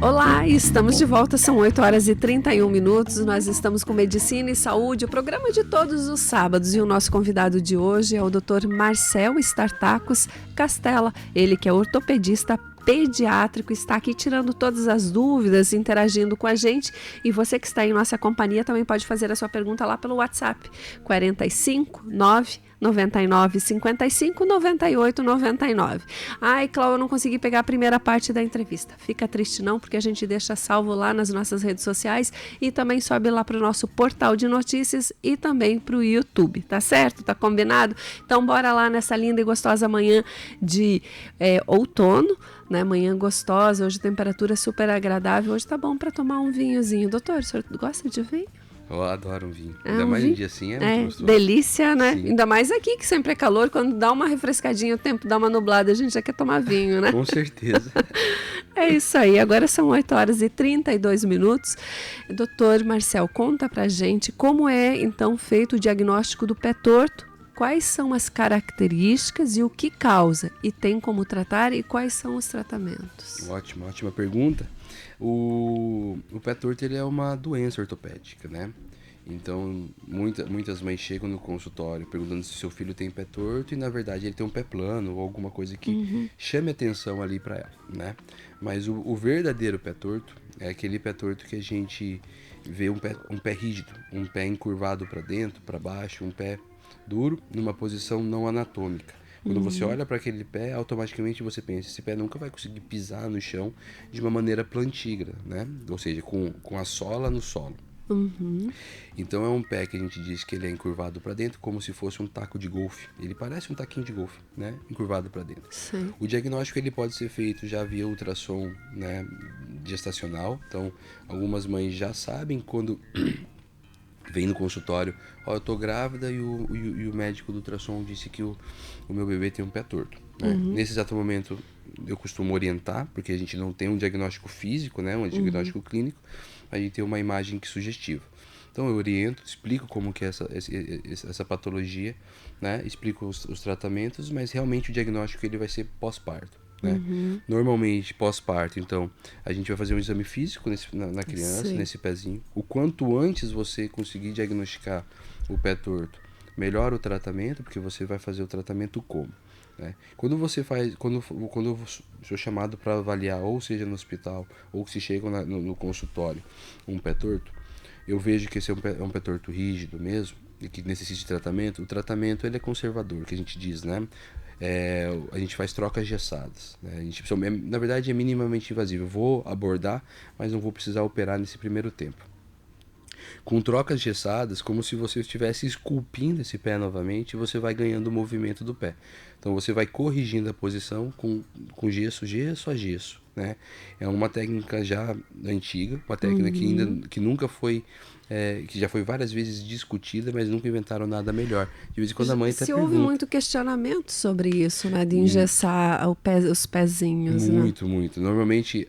Olá, estamos de volta, são 8h31. Nós estamos com Medicina e Saúde, o programa de todos os sábados. E o nosso convidado de hoje é o Dr. Marcel Startacos Castella, ele que é ortopedista pediátrico, está aqui tirando todas as dúvidas, interagindo com a gente. E você que está em nossa companhia também pode fazer a sua pergunta lá pelo WhatsApp, 45 999 55 98 99. Ai, Cláudia, eu não consegui pegar a primeira parte da entrevista. Fica triste não, porque a gente deixa salvo lá nas nossas redes sociais e também sobe lá para o nosso portal de notícias e também para o YouTube, tá certo? Tá combinado? Então bora lá nessa linda e gostosa manhã de outono, né? Manhã gostosa, hoje temperatura super agradável, hoje tá bom para tomar um vinhozinho. Doutor, o senhor gosta de vinho? Eu adoro um vinho. Ainda mais um dia assim, é muito gostoso. Delícia, né? Sim. Ainda mais aqui, que sempre é calor. Quando dá uma refrescadinha, o tempo dá uma nublada, a gente já quer tomar vinho, né? Com certeza. É isso aí. Agora são 8h32. Doutor Marcel, conta pra gente como é, então, feito o diagnóstico do pé torto. Quais são as características e o que causa? E tem como tratar e quais são os tratamentos? Ótima pergunta. O pé torto, ele é uma doença ortopédica, né? Então, muitas mães chegam no consultório perguntando se seu filho tem pé torto e, na verdade, ele tem um pé plano ou alguma coisa que chame atenção ali para ela, né? Mas o verdadeiro pé torto é aquele pé torto que a gente vê um pé rígido, um pé encurvado para dentro, para baixo, um pé duro, numa posição não anatômica. Quando você olha para aquele pé, automaticamente você pensa, esse pé nunca vai conseguir pisar no chão de uma maneira plantígrada, né? Ou seja, com a sola no solo. Então é um pé que a gente diz que ele é encurvado para dentro, como se fosse um taco de golfe. Ele parece um taquinho de golfe, né? Encurvado para dentro. Sim. O diagnóstico ele pode ser feito já via ultrassom, né, gestacional. Então algumas mães já sabem quando vem no consultório, eu tô grávida e o médico do ultrassom disse que o meu bebê tem um pé torto, né? Nesse exato momento eu costumo orientar, porque a gente não tem um diagnóstico físico, né, um diagnóstico clínico, a gente tem uma imagem que sugestiva. Então eu oriento, explico como que é essa patologia, né, explico os tratamentos, mas realmente o diagnóstico ele vai ser pós-parto. Né? Normalmente pós-parto, então a gente vai fazer um exame físico na criança, Sim. nesse pezinho. O quanto antes você conseguir diagnosticar o pé torto, melhor o tratamento, porque você vai fazer o tratamento como, né? Quando eu sou chamado para avaliar, ou seja no hospital, ou se chegam no consultório, um pé torto, eu vejo que esse é um pé torto rígido mesmo, e que necessita de tratamento. O tratamento ele é conservador, que a gente diz, né? A gente faz trocas gessadas, né? Na verdade é minimamente invasivo. Eu vou abordar, mas não vou precisar operar nesse primeiro tempo. Com trocas gessadas, como se você estivesse esculpindo esse pé novamente, você vai ganhando o movimento do pé. Então você vai corrigindo a posição com gesso a gesso, né? É uma técnica já antiga, uma técnica que nunca foi, que já foi várias vezes discutida, mas nunca inventaram nada melhor. De vez em quando a mãe até pergunta. Houve muito questionamento sobre isso, né? De engessar os pezinhos. Muito, né? Muito. Normalmente,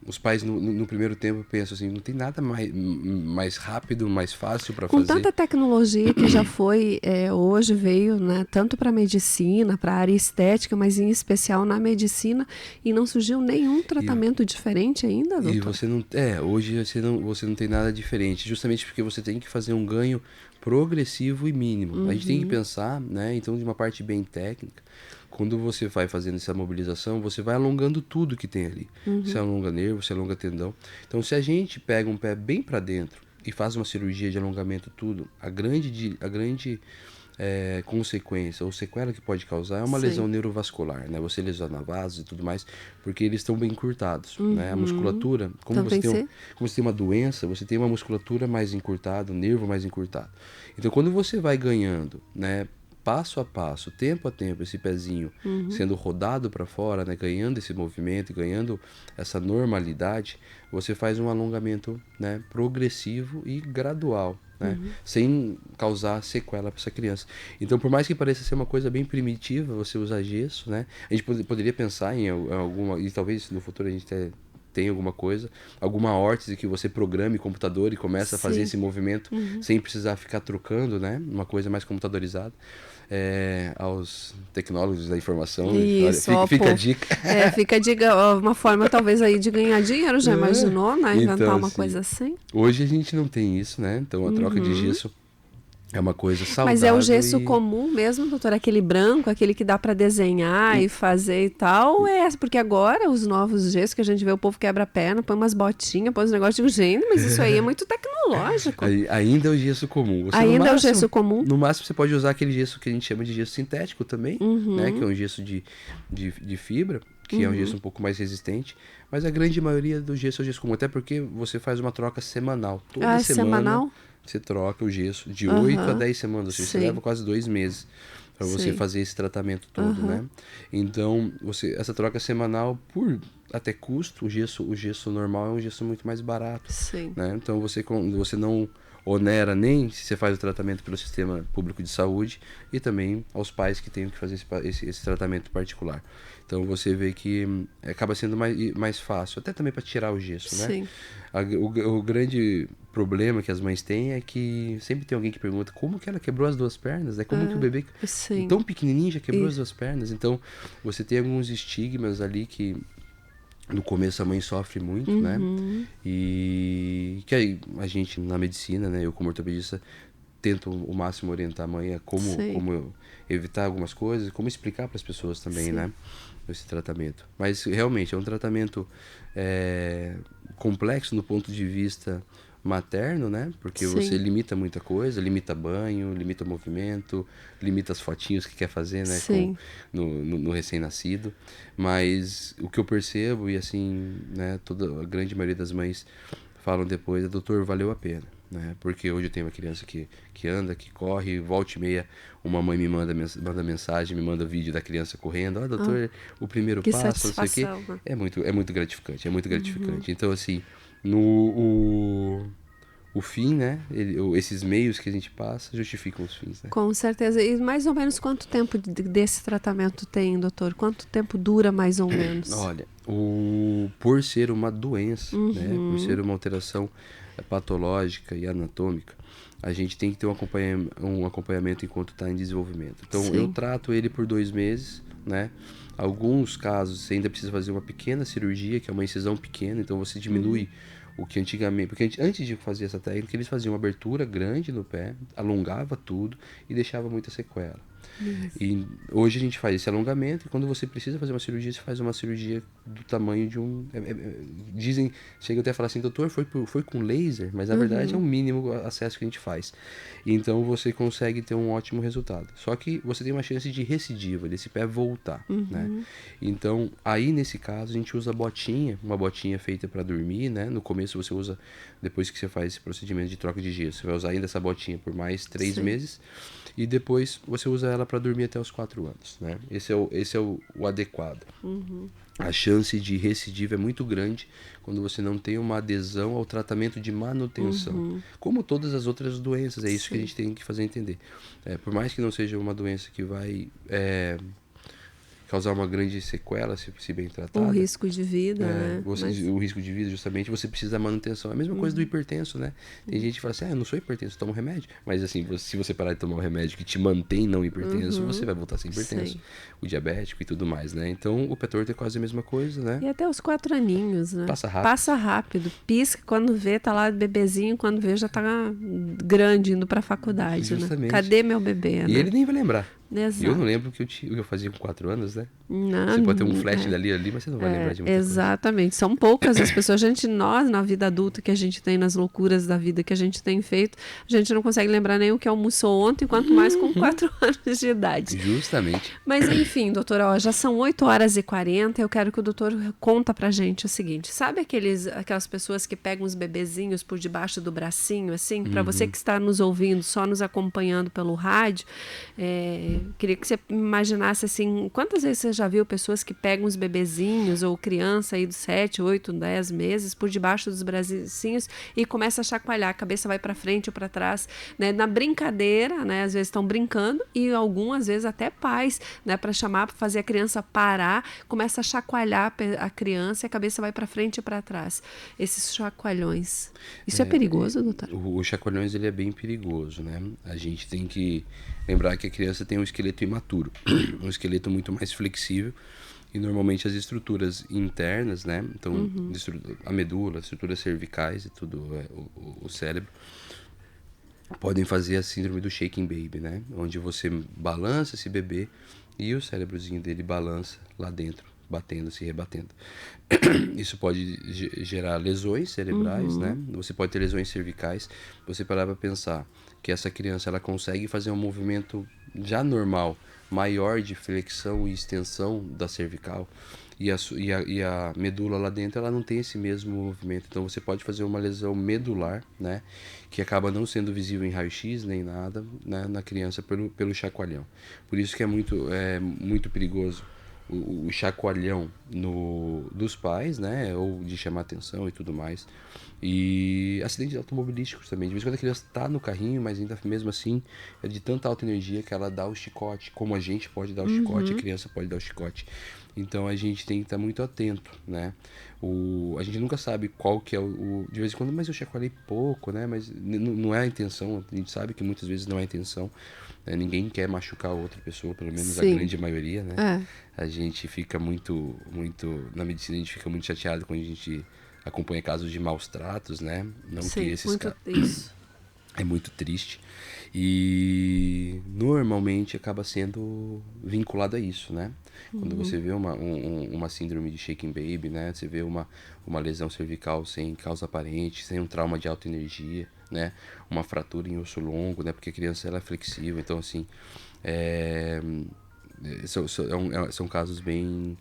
os pais no primeiro tempo pensam assim, não tem nada mais rápido, mais fácil para fazer. Com tanta tecnologia que já foi, hoje veio, né, tanto para a medicina, para a área estética, mas em especial na medicina, e não surgiu nenhum tratamento diferente ainda, doutor? E você não, hoje você não tem nada diferente, justamente porque você tem que fazer um ganho progressivo e mínimo. A gente tem que pensar, né, então, de uma parte bem técnica. Quando você vai fazendo essa mobilização, você vai alongando tudo que tem ali. Você alonga nervo, você alonga tendão. Então, se a gente pega um pé bem para dentro e faz uma cirurgia de alongamento tudo, a grande consequência ou sequela que pode causar é uma lesão neurovascular, né? Você lesiona vasos e tudo mais, porque eles estão bem encurtados, né? A musculatura, como você tem uma doença, você tem uma musculatura mais encurtada, um nervo mais encurtado. Então, quando você vai ganhando, né, passo a passo, tempo a tempo, esse pezinho sendo rodado para fora, né, ganhando esse movimento, ganhando essa normalidade, você faz um alongamento, né, progressivo e gradual, né, sem causar sequela para essa criança. Então, por mais que pareça ser uma coisa bem primitiva, você usar gesso, né, a gente poderia pensar em alguma, e talvez no futuro a gente tem alguma coisa, alguma órtese que você programe computador e começa a fazer esse movimento sem precisar ficar trocando, né, uma coisa mais computadorizada. Aos tecnólogos da informação. Isso, fica a dica. Fica a dica, uma forma talvez aí de ganhar dinheiro, já imaginou, né? Inventar então, uma coisa assim. Hoje a gente não tem isso, né? Então a troca de gesso é uma coisa saudável. Mas é o gesso comum mesmo, doutor? Aquele branco, aquele que dá para desenhar e fazer e tal? Porque agora os novos gessos que a gente vê, o povo quebra a perna, põe umas botinhas, põe uns negócios de gente, mas isso aí é muito tecnológico. Ainda é o gesso comum. Ainda é o gesso comum? No máximo você pode usar aquele gesso que a gente chama de gesso sintético também, né? Que é um gesso de fibra, que é um gesso um pouco mais resistente. Mas a grande maioria do gesso é o gesso comum, até porque você faz uma troca semanal. Toda semana. Semanal? Você troca o gesso de 8 a 10 semanas, você leva quase 2 meses para você fazer esse tratamento todo, né? Então, essa troca semanal, por até custo, o gesso normal é um gesso muito mais barato, né? Então, você não onera nem se você faz o tratamento pelo sistema público de saúde e também aos pais que têm que fazer esse tratamento particular. Então você vê que acaba sendo mais fácil, até também para tirar o gesso, né? O grande problema que as mães têm é que sempre tem alguém que pergunta como que ela quebrou as 2 pernas, né? Como que o bebê tão pequenininho já quebrou as 2 pernas? Então você tem alguns estigmas ali que no começo a mãe sofre muito, né? E que aí a gente na medicina, né? Eu como ortopedista tento o máximo orientar a mãe a como evitar algumas coisas, como explicar para as pessoas também, né? Esse tratamento. Mas realmente é um tratamento complexo no ponto de vista materno, né? Porque você limita muita coisa, limita banho, limita movimento, limita as fotinhos que quer fazer, né? No recém-nascido. Mas o que eu percebo, e assim, né? A grande maioria das mães falam depois, doutor, valeu a pena, né? Porque hoje eu tenho uma criança que anda, que corre, volta e meia, uma mãe me manda mensagem, me manda vídeo da criança correndo, doutor, o primeiro passo, não sei o quê. É muito gratificante, Então, assim, o fim, né? Esses meios que a gente passa justificam os fins, né? Com certeza. E mais ou menos quanto tempo desse tratamento tem, doutor? Quanto tempo dura mais ou menos? Olha, por ser uma doença, né? Por ser uma alteração patológica e anatômica, a gente tem que ter um acompanhamento enquanto está em desenvolvimento. Então, eu trato ele por 2 meses, né? Alguns casos, você ainda precisa fazer uma pequena cirurgia, que é uma incisão pequena, então você diminui o que antigamente... Porque antes de fazer essa técnica, eles faziam uma abertura grande no pé, alongava tudo e deixava muita sequela. E hoje a gente faz esse alongamento, e quando você precisa fazer uma cirurgia, você faz uma cirurgia do tamanho de um... dizem, chega até a falar assim, doutor, foi com laser, mas na verdade é um mínimo acesso que a gente faz. Então você consegue ter um ótimo resultado. Só que você tem uma chance de recidiva, desse pé voltar, né? Então, aí nesse caso, a gente usa uma botinha feita para dormir, né? No começo você usa, depois que você faz esse procedimento de troca de gesso, você vai usar ainda essa botinha por mais 3 meses, e depois você usa ela para dormir até os 4 anos, né? Esse é o adequado. A chance de recidiva é muito grande quando você não tem uma adesão ao tratamento de manutenção. Como todas as outras doenças, é isso que a gente tem que fazer entender. Por mais que não seja uma doença que vai causar uma grande sequela, se bem tratada. O risco de vida, né? O risco de vida, justamente, você precisa da manutenção. É a mesma coisa do hipertenso, né? Tem gente que fala assim, eu não sou hipertenso, tomo remédio. Mas assim, se você parar de tomar um remédio que te mantém não hipertenso, você vai voltar a ser hipertenso. O diabético e tudo mais, né? Então, o pé torto é quase a mesma coisa, né? E até os 4 aninhos, né? Passa rápido. Passa rápido. Pisca, quando vê, tá lá bebezinho, quando vê, já tá grande, indo pra faculdade, justamente. Né? Cadê meu bebê, E né? ele nem vai lembrar. Exato. Eu não lembro o que eu fazia com 4 anos, né? Não, você pode ter um flash dali, mas você não vai lembrar de muita exatamente. São poucas as pessoas. Nós, na vida adulta que a gente tem, nas loucuras da vida que a gente tem feito, a gente não consegue lembrar nem o que almoçou ontem, quanto mais com 4 anos de idade. Justamente. Mas enfim, doutora, já são 8h40, eu quero que o doutor conta pra gente o seguinte, sabe aquelas pessoas que pegam os bebezinhos por debaixo do bracinho, assim? Pra você que está nos ouvindo, só nos acompanhando pelo rádio, queria que você imaginasse assim, quantas vezes você já viu pessoas que pegam os bebezinhos ou criança aí dos 7, 8, 10 meses por debaixo dos bracinhos e começa a chacoalhar, a cabeça vai para frente ou para trás, né? Na brincadeira, né? Às vezes estão brincando e algumas vezes até pais, né? Para fazer a criança parar, começa a chacoalhar a criança e a cabeça vai para frente e para trás. Esses chacoalhões. Isso é perigoso, doutor? O chacoalhões, ele é bem perigoso, né? A gente tem que lembrar que a criança tem um esqueleto imaturo, um esqueleto muito mais flexível, e normalmente as estruturas internas, né? Então, a medula, as estruturas cervicais e tudo, o cérebro, podem fazer a síndrome do shaking baby, né? Onde você balança esse bebê e o cérebrozinho dele balança lá dentro, batendo, se rebatendo. Isso pode gerar lesões cerebrais, né? Você pode ter lesões cervicais. Você parar para pensar que essa criança ela consegue fazer um movimento já normal, maior de flexão e extensão da cervical, e a medula lá dentro ela não tem esse mesmo movimento. Então você pode fazer uma lesão medular, né, que acaba não sendo visível em raio-x nem nada, né, na criança pelo chacoalhão. Por isso que é muito perigoso o chacoalhão dos pais, né, ou de chamar atenção e tudo mais. E acidentes automobilísticos também. De vez em quando a criança está no carrinho, mas ainda mesmo assim é de tanta alta energia que ela dá o chicote. Como a gente pode dar o chicote, a criança pode dar o chicote. Então a gente tem que estar muito atento, né? A gente nunca sabe qual que é de vez em quando, mas eu chacoalhei pouco, né? Mas não é a intenção. A gente sabe que muitas vezes não é a intenção. Né? Ninguém quer machucar outra pessoa, pelo menos a grande maioria, né? A gente fica muito... Na medicina a gente fica muito chateado quando a gente acompanha casos de maus tratos, né? Não que esses casos... É muito triste. E normalmente acaba sendo vinculado a isso, né? Quando você vê uma síndrome de shaking baby, né? Você vê uma lesão cervical sem causa aparente, sem um trauma de alta energia, né? Uma fratura em osso longo, né? Porque a criança ela é flexível. Então, assim, são casos bem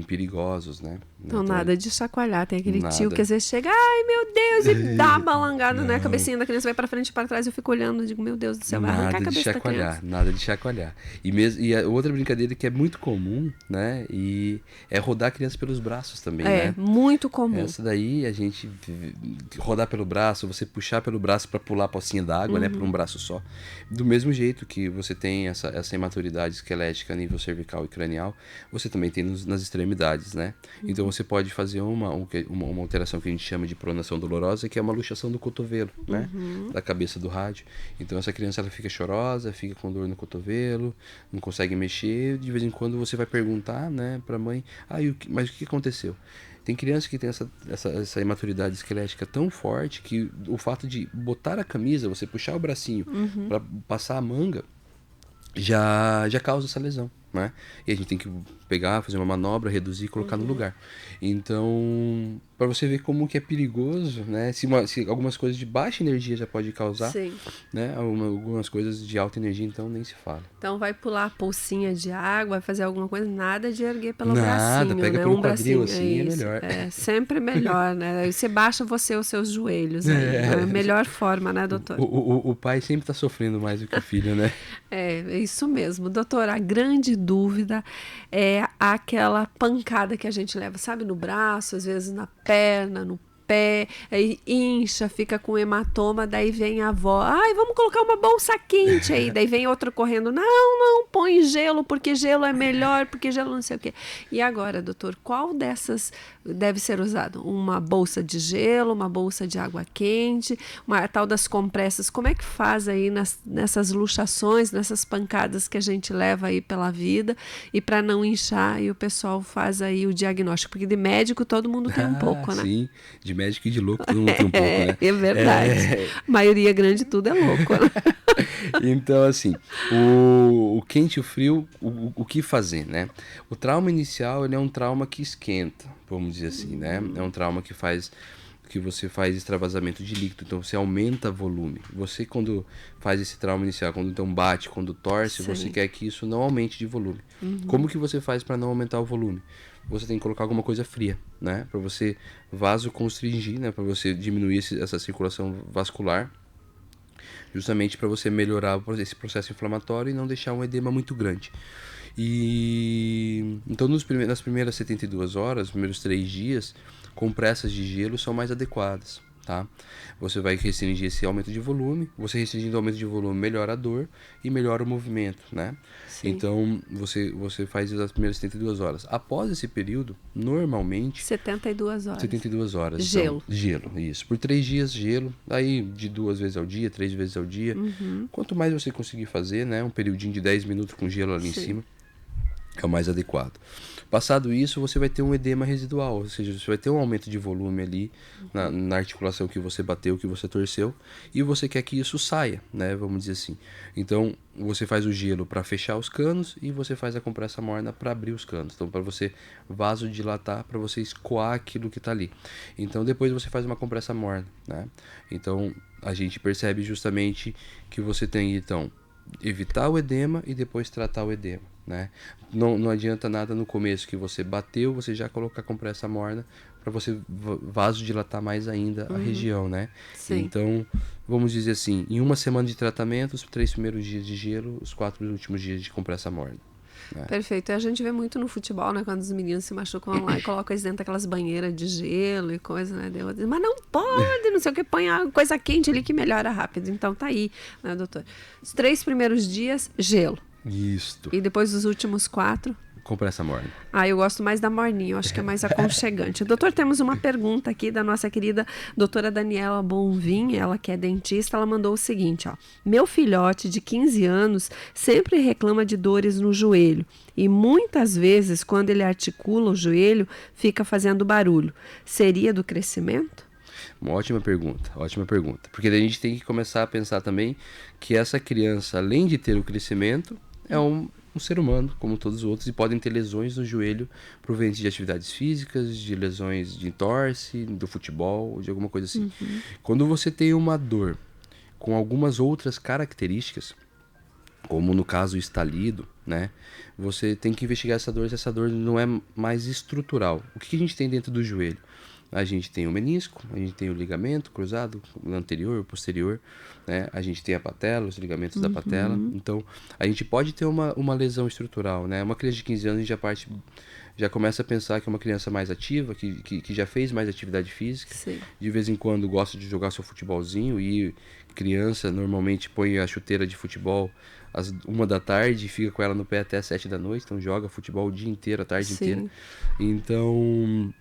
perigosos, né? Então, nada de chacoalhar. Tem aquele tio que às vezes chega, ai meu Deus, e dá uma balangada, né? A cabecinha da criança vai pra frente e para trás, eu fico olhando e digo, meu Deus do céu, vai arrancar a cabeça da criança. Nada de chacoalhar. E a outra brincadeira que é muito comum, né? E é rodar a criança pelos braços também, né? É, muito comum. Essa daí, a gente rodar pelo braço, você puxar pelo braço para pular a pocinha d'água, né? Por um braço só. Do mesmo jeito que você tem essa imaturidade esquelética a nível cervical e cranial, você também tem nas extremidades, né? Então você pode fazer uma alteração que a gente chama de pronação dolorosa, que é uma luxação do cotovelo, né? Da cabeça do rádio. Então essa criança ela fica chorosa, fica com dor no cotovelo, não consegue mexer. De vez em quando você vai perguntar, né, pra mãe, mas o que aconteceu? Tem criança que tem essa imaturidade esquelética tão forte que o fato de botar a camisa, você puxar o bracinho para passar a manga, já causa essa lesão, né? E a gente tem que pegar, fazer uma manobra, reduzir e colocar no lugar. Então, para você ver como que é perigoso, né? Se algumas coisas de baixa energia já pode causar, Sim. né? Algumas coisas de alta energia, então nem se fala. Então vai pular a pocinha de água, vai fazer alguma coisa, nada de erguer pelo Nada, bracinho, pega né? pelo Um quadril, bracinho, assim, é isso. melhor. É sempre melhor, né? Aí você baixa os seus joelhos aí. É a melhor forma, né, doutor? O pai sempre tá sofrendo mais do que o filho, né? É isso mesmo. Doutor, a grande dúvida é aquela pancada que a gente leva, sabe, no braço, às vezes na perna, no pé, aí incha, fica com hematoma, daí vem a avó, ai, vamos colocar uma bolsa quente aí, daí vem outro correndo, não, põe gelo, porque gelo é melhor, porque gelo não sei o quê. E agora, doutor, qual dessas deve ser usado? Uma bolsa de gelo, uma bolsa de água quente, a tal das compressas, como é que faz aí nessas luxações, nessas pancadas que a gente leva aí pela vida, e para não inchar, e o pessoal faz aí o diagnóstico, porque de médico todo mundo tem um pouco, né? Sim, de médico e de louco todo mundo tem um pouco, né? É verdade. A maioria grande tudo é louco, né? Então, assim, o quente e o frio, o que fazer, né? O trauma inicial, ele é um trauma que esquenta, vamos dizer assim, né? É um trauma que você faz extravasamento de líquido, então você aumenta volume. Você, quando faz esse trauma inicial, quando então bate, quando torce, Sim. você quer que isso não aumente de volume. Como que você faz para não aumentar o volume? Você tem que colocar alguma coisa fria, né? Para você vasoconstringir, né? Para você diminuir essa circulação vascular, justamente para você melhorar esse processo inflamatório e não deixar um edema muito grande. E então nas primeiras 72 horas, os primeiros 3 dias, compressas de gelo são mais adequadas, tá? Você vai restringir esse aumento de volume, você restringindo o aumento de volume melhora a dor e melhora o movimento, né? Sim. Então você faz as primeiras 72 horas. Após esse período, normalmente 72 horas. 72 horas. Gelo. Então, gelo, isso. Por 3 dias, gelo. Aí de 2 vezes ao dia, 3 vezes ao dia. Quanto mais você conseguir fazer, né? Um periodinho de 10 minutos com gelo ali Sim. em cima, é o mais adequado. Passado isso, você vai ter um edema residual, ou seja, você vai ter um aumento de volume ali na articulação que você bateu, que você torceu, e você quer que isso saia, né? Vamos dizer assim. Então, você faz o gelo para fechar os canos e você faz a compressa morna para abrir os canos. Então, para você vasodilatar, para você escoar aquilo que está ali. Então, depois você faz uma compressa morna, né? Então, a gente percebe justamente que você tem, então, evitar o edema e depois tratar o edema, né? Não adianta nada no começo que você bateu, você já colocar compressa morna para você vasodilatar mais ainda a região, né? Sim. Então, vamos dizer assim, em uma semana de tratamento, os 3 primeiros dias de gelo, os 4 últimos dias de compressa morna. Perfeito. E a gente vê muito no futebol, né? Quando os meninos se machucam lá e colocam eles dentro daquelas banheiras de gelo e coisa, né? Mas não pode, não sei o que, põe a coisa quente ali que melhora rápido. Então tá aí, né, doutor? Os 3 primeiros dias, gelo. Isto. E depois os últimos 4... Compressa morna. Eu gosto mais da morninha, eu acho que é mais aconchegante. Doutor, temos uma pergunta aqui da nossa querida doutora Daniela Bonvin, ela que é dentista, ela mandou o seguinte, ó. Meu filhote de 15 anos sempre reclama de dores no joelho e muitas vezes quando ele articula o joelho fica fazendo barulho. Seria do crescimento? Uma ótima pergunta. Porque daí a gente tem que começar a pensar também que essa criança, além de ter o crescimento, é um ser humano, como todos os outros, e podem ter lesões no joelho provenientes de atividades físicas, de lesões de torce, do futebol, de alguma coisa assim. Quando você tem uma dor com algumas outras características, como no caso o estalido, né? Você tem que investigar essa dor, se essa dor não é mais estrutural. O que a gente tem dentro do joelho? A gente tem o menisco, a gente tem o ligamento cruzado, o anterior, o posterior, né? A gente tem a patela, os ligamentos da patela. Então, a gente pode ter uma lesão estrutural, né? Uma criança de 15 anos, a gente já começa a pensar que é uma criança mais ativa, que já fez mais atividade física. Sim. De vez em quando gosta de jogar seu futebolzinho e criança normalmente põe a chuteira de futebol às 1 da tarde e fica com ela no pé até às 7 da noite, então joga futebol o dia inteiro, a tarde inteira. Então,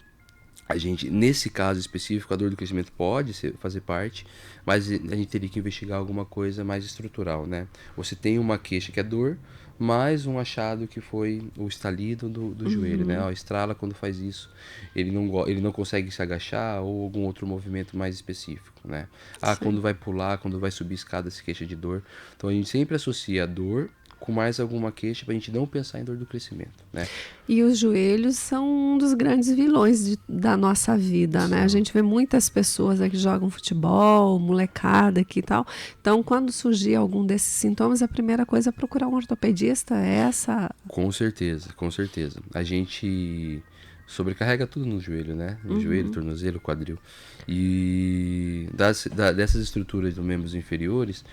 a gente, nesse caso específico, a dor do crescimento pode fazer parte, mas a gente teria que investigar alguma coisa mais estrutural, né? Você tem uma queixa que é dor, mais um achado que foi o estalido do joelho, né? Estrala quando faz isso, ele não consegue se agachar ou algum outro movimento mais específico, né? Quando vai pular, quando vai subir escada se queixa de dor. Então a gente sempre associa a dor com mais alguma queixa para a gente não pensar em dor do crescimento, né? E os joelhos são um dos grandes vilões da nossa vida, né? A gente vê muitas pessoas que jogam futebol, molecada aqui e tal. Então, quando surgir algum desses sintomas, a primeira coisa é procurar um ortopedista, é essa? Com certeza, com certeza. A gente sobrecarrega tudo no joelho, né? No joelho, tornozelo, quadril. E dessas estruturas dos membros inferiores,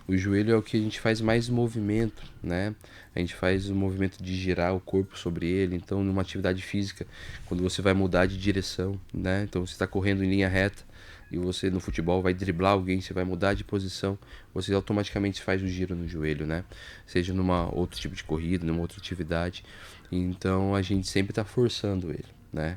o joelho é o que a gente faz mais movimento, né? A gente faz o movimento de girar o corpo sobre ele. Então, numa atividade física, quando você vai mudar de direção, né? Então, você está correndo em linha reta e você no futebol vai driblar alguém, você vai mudar de posição, você automaticamente faz o giro no joelho, né? Seja numa outro tipo de corrida, numa outra atividade. Então, a gente sempre está forçando ele, né?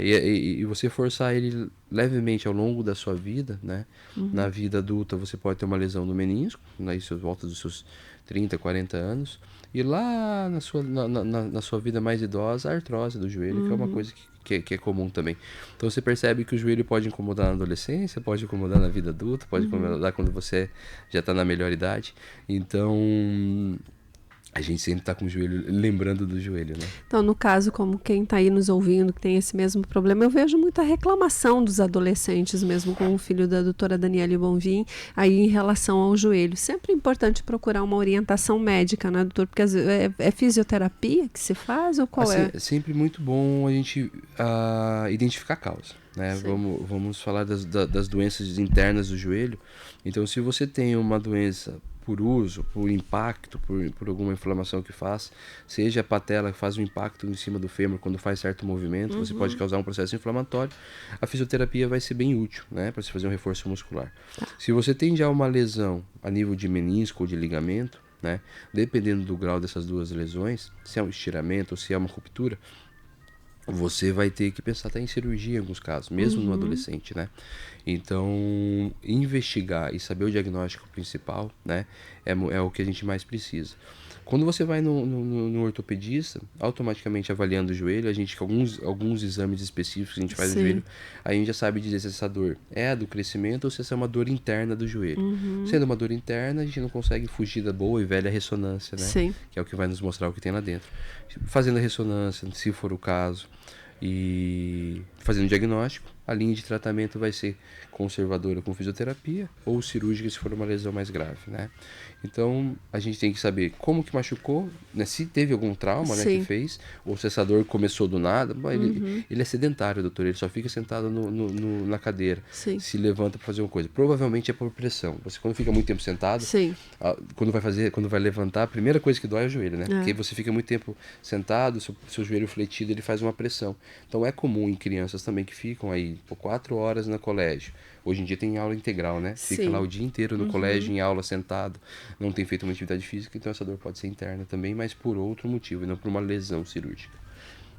E você forçar ele levemente ao longo da sua vida, né? Na vida adulta você pode ter uma lesão no menisco, né? Isso volta dos seus 30, 40 anos, e lá na sua vida mais idosa, a artrose do joelho, que é uma coisa que é comum também. Então você percebe que o joelho pode incomodar na adolescência, pode incomodar na vida adulta, pode incomodar quando você já está na melhor idade. Então a gente sempre está com o joelho, lembrando do joelho, né? Então, no caso, como quem está aí nos ouvindo, que tem esse mesmo problema, eu vejo muita reclamação dos adolescentes, mesmo com o filho da doutora Daniele Bonvin, aí em relação ao joelho. Sempre é importante procurar uma orientação médica, né, doutor? Porque é fisioterapia que se faz ou qual é? É sempre muito bom a gente identificar a causa, né? Vamos falar das doenças internas do joelho. Então, se você tem uma doença por uso, por impacto, por alguma inflamação que faz, seja a patela que faz um impacto em cima do fêmur quando faz certo movimento, você pode causar um processo inflamatório, a fisioterapia vai ser bem útil, né, para você fazer um reforço muscular. Se você tem já uma lesão a nível de menisco ou de ligamento, né, dependendo do grau dessas duas lesões, se é um estiramento ou se é uma ruptura, você vai ter que pensar até em cirurgia em alguns casos, mesmo no adolescente, né? Então, investigar e saber o diagnóstico principal, né, é o que a gente mais precisa. Quando você vai no ortopedista, automaticamente avaliando o joelho, a gente com alguns exames específicos que a gente faz no joelho, a gente já sabe dizer se essa dor é a do crescimento ou se essa é uma dor interna do joelho. Sendo uma dor interna, a gente não consegue fugir da boa e velha ressonância, né? Sim. Que é o que vai nos mostrar o que tem lá dentro. Fazendo a ressonância, se for o caso, e fazendo o diagnóstico, a linha de tratamento vai ser conservadora com fisioterapia ou cirúrgica se for uma lesão mais grave, né? Então, a gente tem que saber como que machucou, né? Se teve algum trauma, né, que fez, ou se essa dor começou do nada. Bom, ele é sedentário, doutor, ele só fica sentado na cadeira, se levanta para fazer uma coisa. Provavelmente é por pressão. Você, quando fica muito tempo sentado, quando vai levantar, a primeira coisa que dói é o joelho, né? Porque você fica muito tempo sentado, seu joelho fletido, ele faz uma pressão. Então, é comum em crianças também que ficam aí por 4 horas no colégio. Hoje em dia tem aula integral, né? Fica lá o dia inteiro no colégio, em aula, sentado, não tem feito uma atividade física, então essa dor pode ser interna também, mas por outro motivo, e não por uma lesão cirúrgica.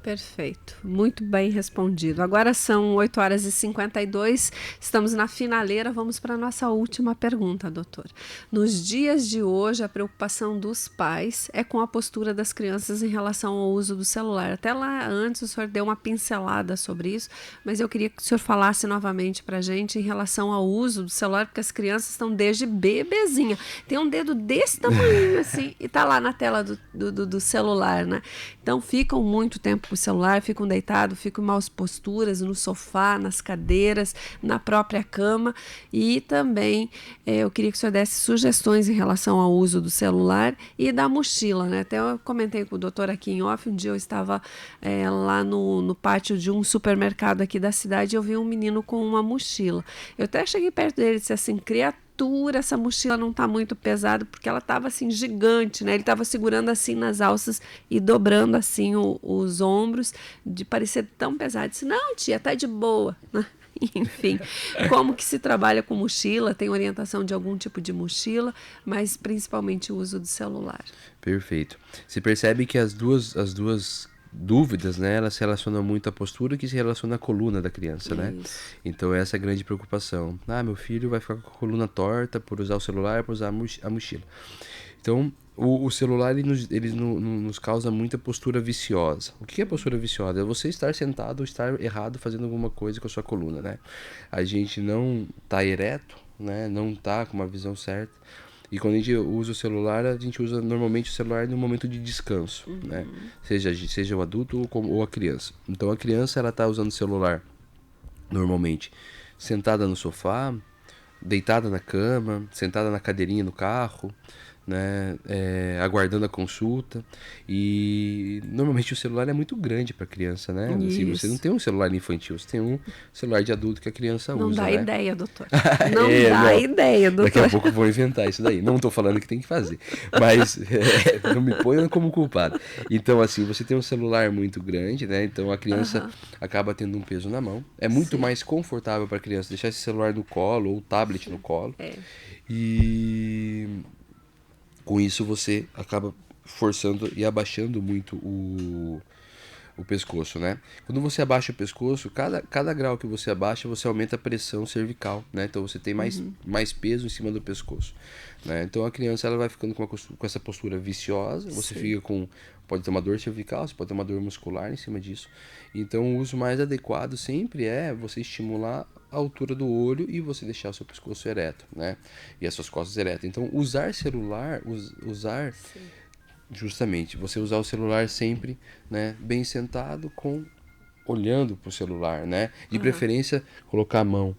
Perfeito, muito bem respondido. Agora são 8h52, estamos na finaleira, vamos para a nossa última pergunta, doutor. Nos dias de hoje, a preocupação dos pais é com a postura das crianças em relação ao uso do celular. Até lá antes o senhor deu uma pincelada sobre isso, mas eu queria que o senhor falasse novamente para a gente em relação ao uso do celular, porque as crianças estão desde bebezinha. Tem um dedo desse tamanho assim e tá lá na tela do celular, né? Então ficam muito tempo o celular, ficam deitados, ficam em maus posturas no sofá, nas cadeiras, na própria cama. E também eu queria que o senhor desse sugestões em relação ao uso do celular e da mochila, né? Até eu comentei com o doutor aqui em off, um dia eu estava lá no pátio de um supermercado aqui da cidade e eu vi um menino com uma mochila. Eu até cheguei perto dele e disse assim, criatura, essa mochila não está muito pesada, porque ela estava assim gigante, né? Ele estava segurando assim nas alças e dobrando assim os ombros, de parecer tão pesado. Eu disse, não, tia, tá de boa. Enfim, como que se trabalha com mochila? Tem orientação de algum tipo de mochila, mas principalmente o uso do celular. Perfeito. Você percebe que as duas dúvidas, né, elas se relacionam muito à postura que se relaciona à coluna da criança, né? Então essa é a grande preocupação. Meu filho vai ficar com a coluna torta por usar o celular, por usar a mochila. Então o celular ele nos causa muita postura viciosa. O que é postura viciosa? É você estar sentado ou estar errado fazendo alguma coisa com a sua coluna, né? A gente não está ereto, né? Não está com uma visão certa. E quando a gente usa o celular, a gente usa normalmente o celular no momento de descanso, né? Seja o adulto ou a criança. Então a criança, ela tá usando o celular normalmente sentada no sofá, deitada na cama, sentada na cadeirinha no carro, né, aguardando a consulta. E normalmente o celular é muito grande para criança, né? Assim, você não tem um celular infantil, você tem um celular de adulto que a criança não usa, dá né? ideia, doutor. Não dá ideia, doutor. Daqui a pouco vou inventar isso daí. Não tô falando que tem que fazer, mas não me ponham como culpado. Então, assim, você tem um celular muito grande, né? Então a criança acaba tendo um peso na mão. É muito mais confortável para a criança deixar esse celular no colo ou o tablet no colo. E com isso você acaba forçando e abaixando muito o pescoço, né? Quando você abaixa o pescoço, cada grau que você abaixa, você aumenta a pressão cervical, né? Então você tem mais peso em cima do pescoço, né? Então a criança, ela vai ficando com essa postura viciosa, você fica com... Pode ter uma dor cervical, você pode ter uma dor muscular em cima disso. Então o uso mais adequado sempre é você estimular a altura do olho e você deixar o seu pescoço ereto, né? E as suas costas eretas. Então usar celular, justamente, você usar o celular sempre, né, bem sentado, olhando para o celular, né? De preferência, colocar a mão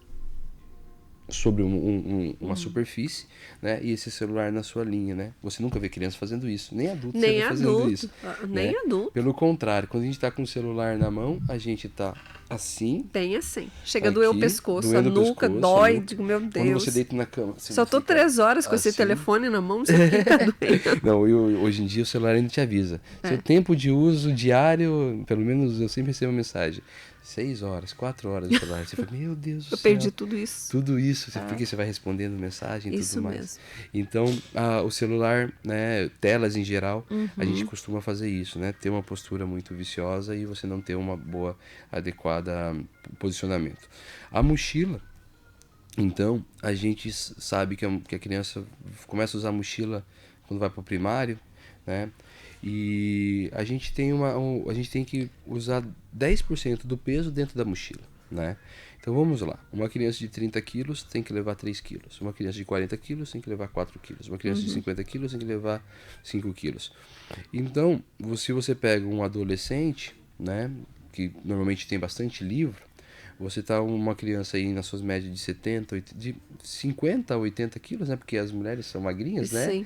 sobre uma superfície, né? E esse celular na sua linha, né? Você nunca vê criança fazendo isso, nem adulto fazendo isso. Nem né? adulto. Pelo contrário, quando a gente está com o celular na mão, a gente está assim. Bem assim. Chega a aqui, doer o pescoço, a doendo o nuca pescoço, dói, a nuca. digo, meu Quando Deus. você deita na cama... Só tô 3 horas com esse assim. telefone na mão, você fica doendo. Não, hoje em dia o celular ainda te avisa. Seu tempo de uso diário, pelo menos eu sempre recebo uma mensagem. 6 horas, 4 horas do celular. Você fala, meu Deus do céu. Eu perdi tudo isso. Tudo isso, porque você vai respondendo mensagem e tudo mais. Mesmo. Então, o celular, né, telas em geral, a gente costuma fazer isso, né? Ter uma postura muito viciosa e você não ter uma boa, adequada posicionamento. A mochila, então, a gente sabe que a criança começa a usar a mochila quando vai para o primário, né? E a gente tem que usar 10% do peso dentro da mochila, né? Então vamos lá, uma criança de 30 quilos tem que levar 3 quilos, uma criança de 40 quilos tem que levar 4 quilos, uma criança de 50 quilos tem que levar 5 quilos. Então, se você pega um adolescente, né, que normalmente tem bastante livro, você tá uma criança aí nas suas médias de 50 a 80 quilos, né? Porque as mulheres são magrinhas, né? Sim.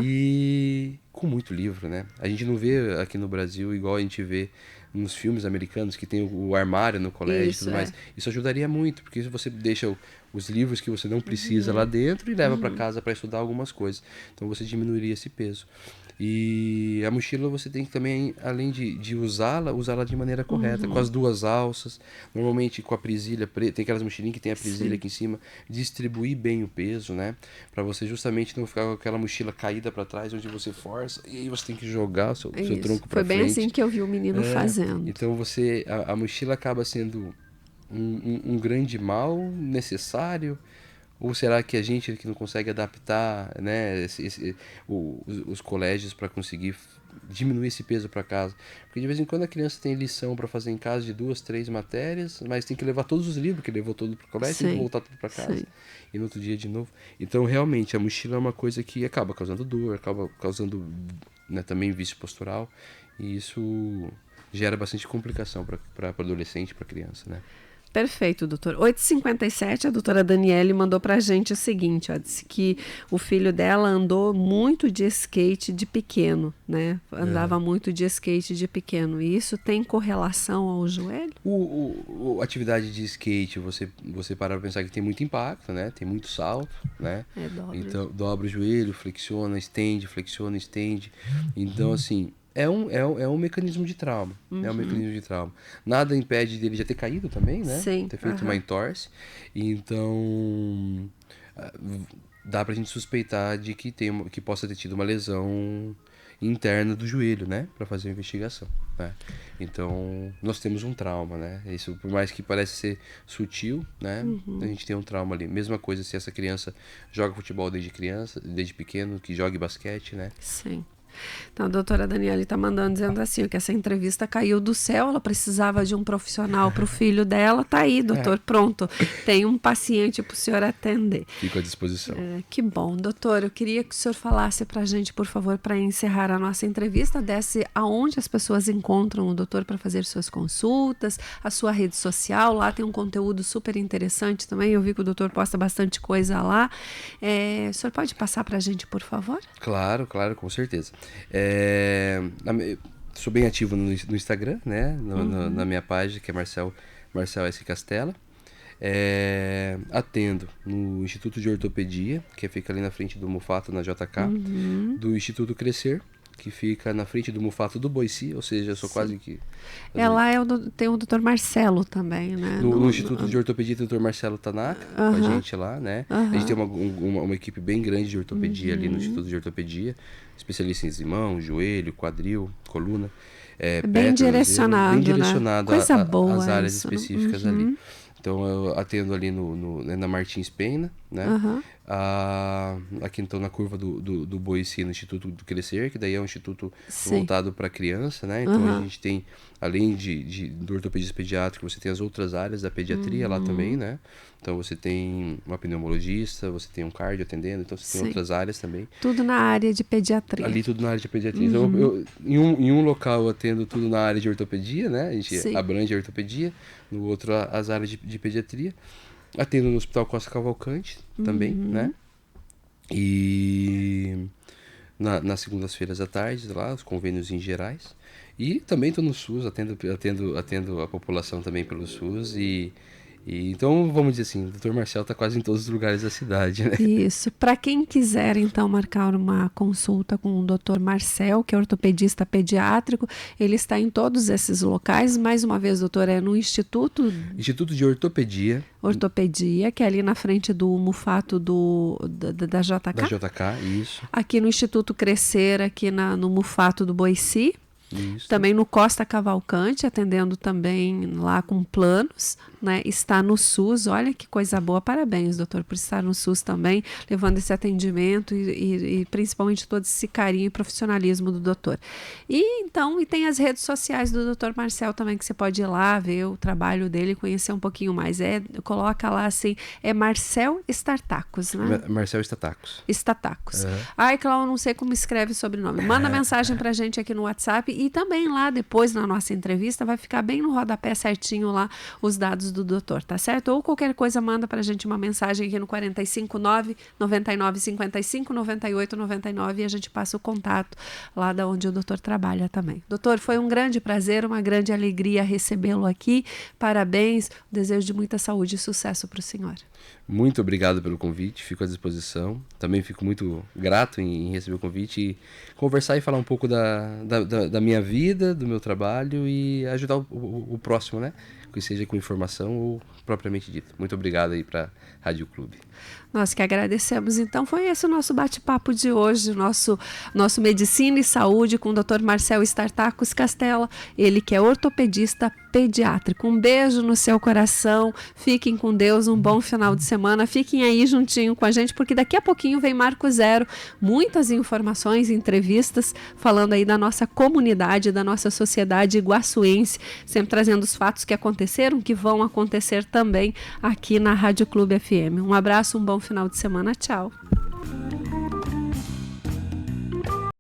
E com muito livro, né? A gente não vê aqui no Brasil igual a gente vê nos filmes americanos, que tem o armário no colégio e tudo mais. Isso ajudaria muito, porque você deixa os livros que você não precisa lá dentro e leva para casa para estudar algumas coisas. Então você diminuiria esse peso. E a mochila você tem que também, além de usá-la de maneira correta, com as 2 alças, normalmente com a presilha preta, tem aquelas mochilinhas que tem a presilha aqui em cima, distribuir bem o peso, né? Para você justamente não ficar com aquela mochila caída para trás, onde você força, e aí você tem que jogar o seu tronco para frente. Foi bem assim que eu vi o menino fazendo. Então a mochila acaba sendo um grande mal necessário. Ou será que a gente que não consegue adaptar, né, os colégios para conseguir diminuir esse peso para casa? Porque de vez em quando a criança tem lição para fazer em casa de 2, 3 matérias, mas tem que levar todos os livros que levou todo para o colégio, tem que voltar tudo para casa. E no outro dia de novo. Então, realmente, a mochila é uma coisa que acaba causando dor, acaba causando, né, também vício postural. E isso gera bastante complicação para adolescente, para criança, né? Perfeito, doutor. 8h57, a doutora Daniele mandou pra gente o seguinte, ó, disse que o filho dela andou muito de skate de pequeno, né? Andava muito de skate de pequeno. E isso tem correlação ao joelho? A atividade de skate, você parar pra pensar que tem muito impacto, né? Tem muito salto, né? Dobra. Então, dobra o joelho, flexiona, estende. Então, assim... É um mecanismo de trauma. É um mecanismo de trauma. Nada impede dele já ter caído também, né? Sim. Ter feito uma entorse. Então, dá pra gente suspeitar de que possa ter tido uma lesão interna do joelho, né? Pra fazer a investigação, né? Então, nós temos um trauma, né? Isso, por mais que pareça ser sutil, né? A gente tem um trauma ali. Mesma coisa se essa criança joga futebol desde pequeno, que jogue basquete, né? Sim. Então, a doutora Daniele está mandando, dizendo assim, que essa entrevista caiu do céu, ela precisava de um profissional para o filho dela. Tá aí, doutor, pronto. Tem um paciente para o senhor atender. Fico à disposição. Que bom. Doutor, eu queria que o senhor falasse para a gente, por favor, para encerrar a nossa entrevista, desse aonde as pessoas encontram o doutor para fazer suas consultas, a sua rede social. Lá tem um conteúdo super interessante também. Eu vi que o doutor posta bastante coisa lá. O senhor pode passar para a gente, por favor? Claro, com certeza. Sou bem ativo no Instagram, né? Na minha página, que é Marcel S. Castella. Atendo no Instituto de Ortopedia, que fica ali na frente do Mufato, na JK, do Instituto Crescer, que fica na frente do Mufato do Boici, ou seja, eu sou quase que... Lá tem o Dr. Marcelo também, né? No Instituto de Ortopedia tem o Dr. Marcelo Tanaka, com a gente lá, né? A gente tem uma equipe bem grande de ortopedia ali no Instituto de Ortopedia, especialistas em mão, joelho, quadril, coluna. Bem direcionado, bem direcionado, né? Coisa boa às áreas isso, específicas ali. Então, eu atendo ali na Martins Pena, né? Aqui, então, na curva do Boici, no Instituto do Crescer, que daí é um instituto voltado para criança, né? Então, a gente tem, além do ortopedista pediátrico, você tem as outras áreas da pediatria lá também, né? Então, você tem uma pneumologista, você tem um cardio atendendo, então você tem outras áreas também. Tudo na área de pediatria. Ali, tudo na área de pediatria. Então, em um local eu atendo tudo na área de ortopedia, né? A gente abrange a ortopedia, no outro as áreas de pediatria. Atendo no Hospital Costa Cavalcante também, né? E nas segundas-feiras à tarde, lá, os convênios em gerais. E também estou no SUS, atendo a população também pelo SUS então, vamos dizer assim, o Dr. Marcel está quase em todos os lugares da cidade, né? Isso. Para quem quiser, então, marcar uma consulta com o Dr. Marcel, que é ortopedista pediátrico, ele está em todos esses locais. Mais uma vez, doutor, é no Instituto de Ortopedia. Ortopedia, que é ali na frente do Mufato da JK. Da JK, isso. Aqui no Instituto Crescer, aqui no Mufato do Boici. Isso. Também no Costa Cavalcante, atendendo também lá com planos, né? Está no SUS, olha que coisa boa, parabéns, doutor, por estar no SUS também, levando esse atendimento e principalmente todo esse carinho e profissionalismo do doutor. E tem as redes sociais do doutor Marcel também, que você pode ir lá ver o trabalho dele, conhecer um pouquinho mais. Coloca lá assim, Marcel Startacos, né? Marcel Startacos. Startacos. Ai, Cláudia, não sei como escreve o sobrenome. Manda mensagem pra gente aqui no WhatsApp. E também lá depois na nossa entrevista vai ficar bem no rodapé certinho lá os dados do doutor, tá certo? Ou qualquer coisa manda pra gente uma mensagem aqui no 459-9955-9899 e a gente passa o contato lá da onde o doutor trabalha também. Doutor, foi um grande prazer, uma grande alegria recebê-lo aqui. Parabéns, desejo de muita saúde e sucesso pro senhor. Muito obrigado pelo convite, fico à disposição. Também fico muito grato em receber o convite e conversar e falar um pouco da minha vida, do meu trabalho e ajudar o próximo, né? Que seja com informação ou propriamente dito. Muito obrigado aí para Rádio Clube. Nós que agradecemos. Então, foi esse o nosso bate-papo de hoje, nosso Medicina e Saúde com o Dr. Marcel Startacos Castella, ele que é ortopedista pediátrico. Um beijo no seu coração, fiquem com Deus, um bom final de semana, fiquem aí juntinho com a gente, porque daqui a pouquinho vem Marco Zero, muitas informações, entrevistas, falando aí da nossa comunidade, da nossa sociedade iguaçuense, sempre trazendo os fatos que aconteceram, que vão acontecer também aqui na Rádio Clube FM. Um abraço, um bom final de semana, tchau.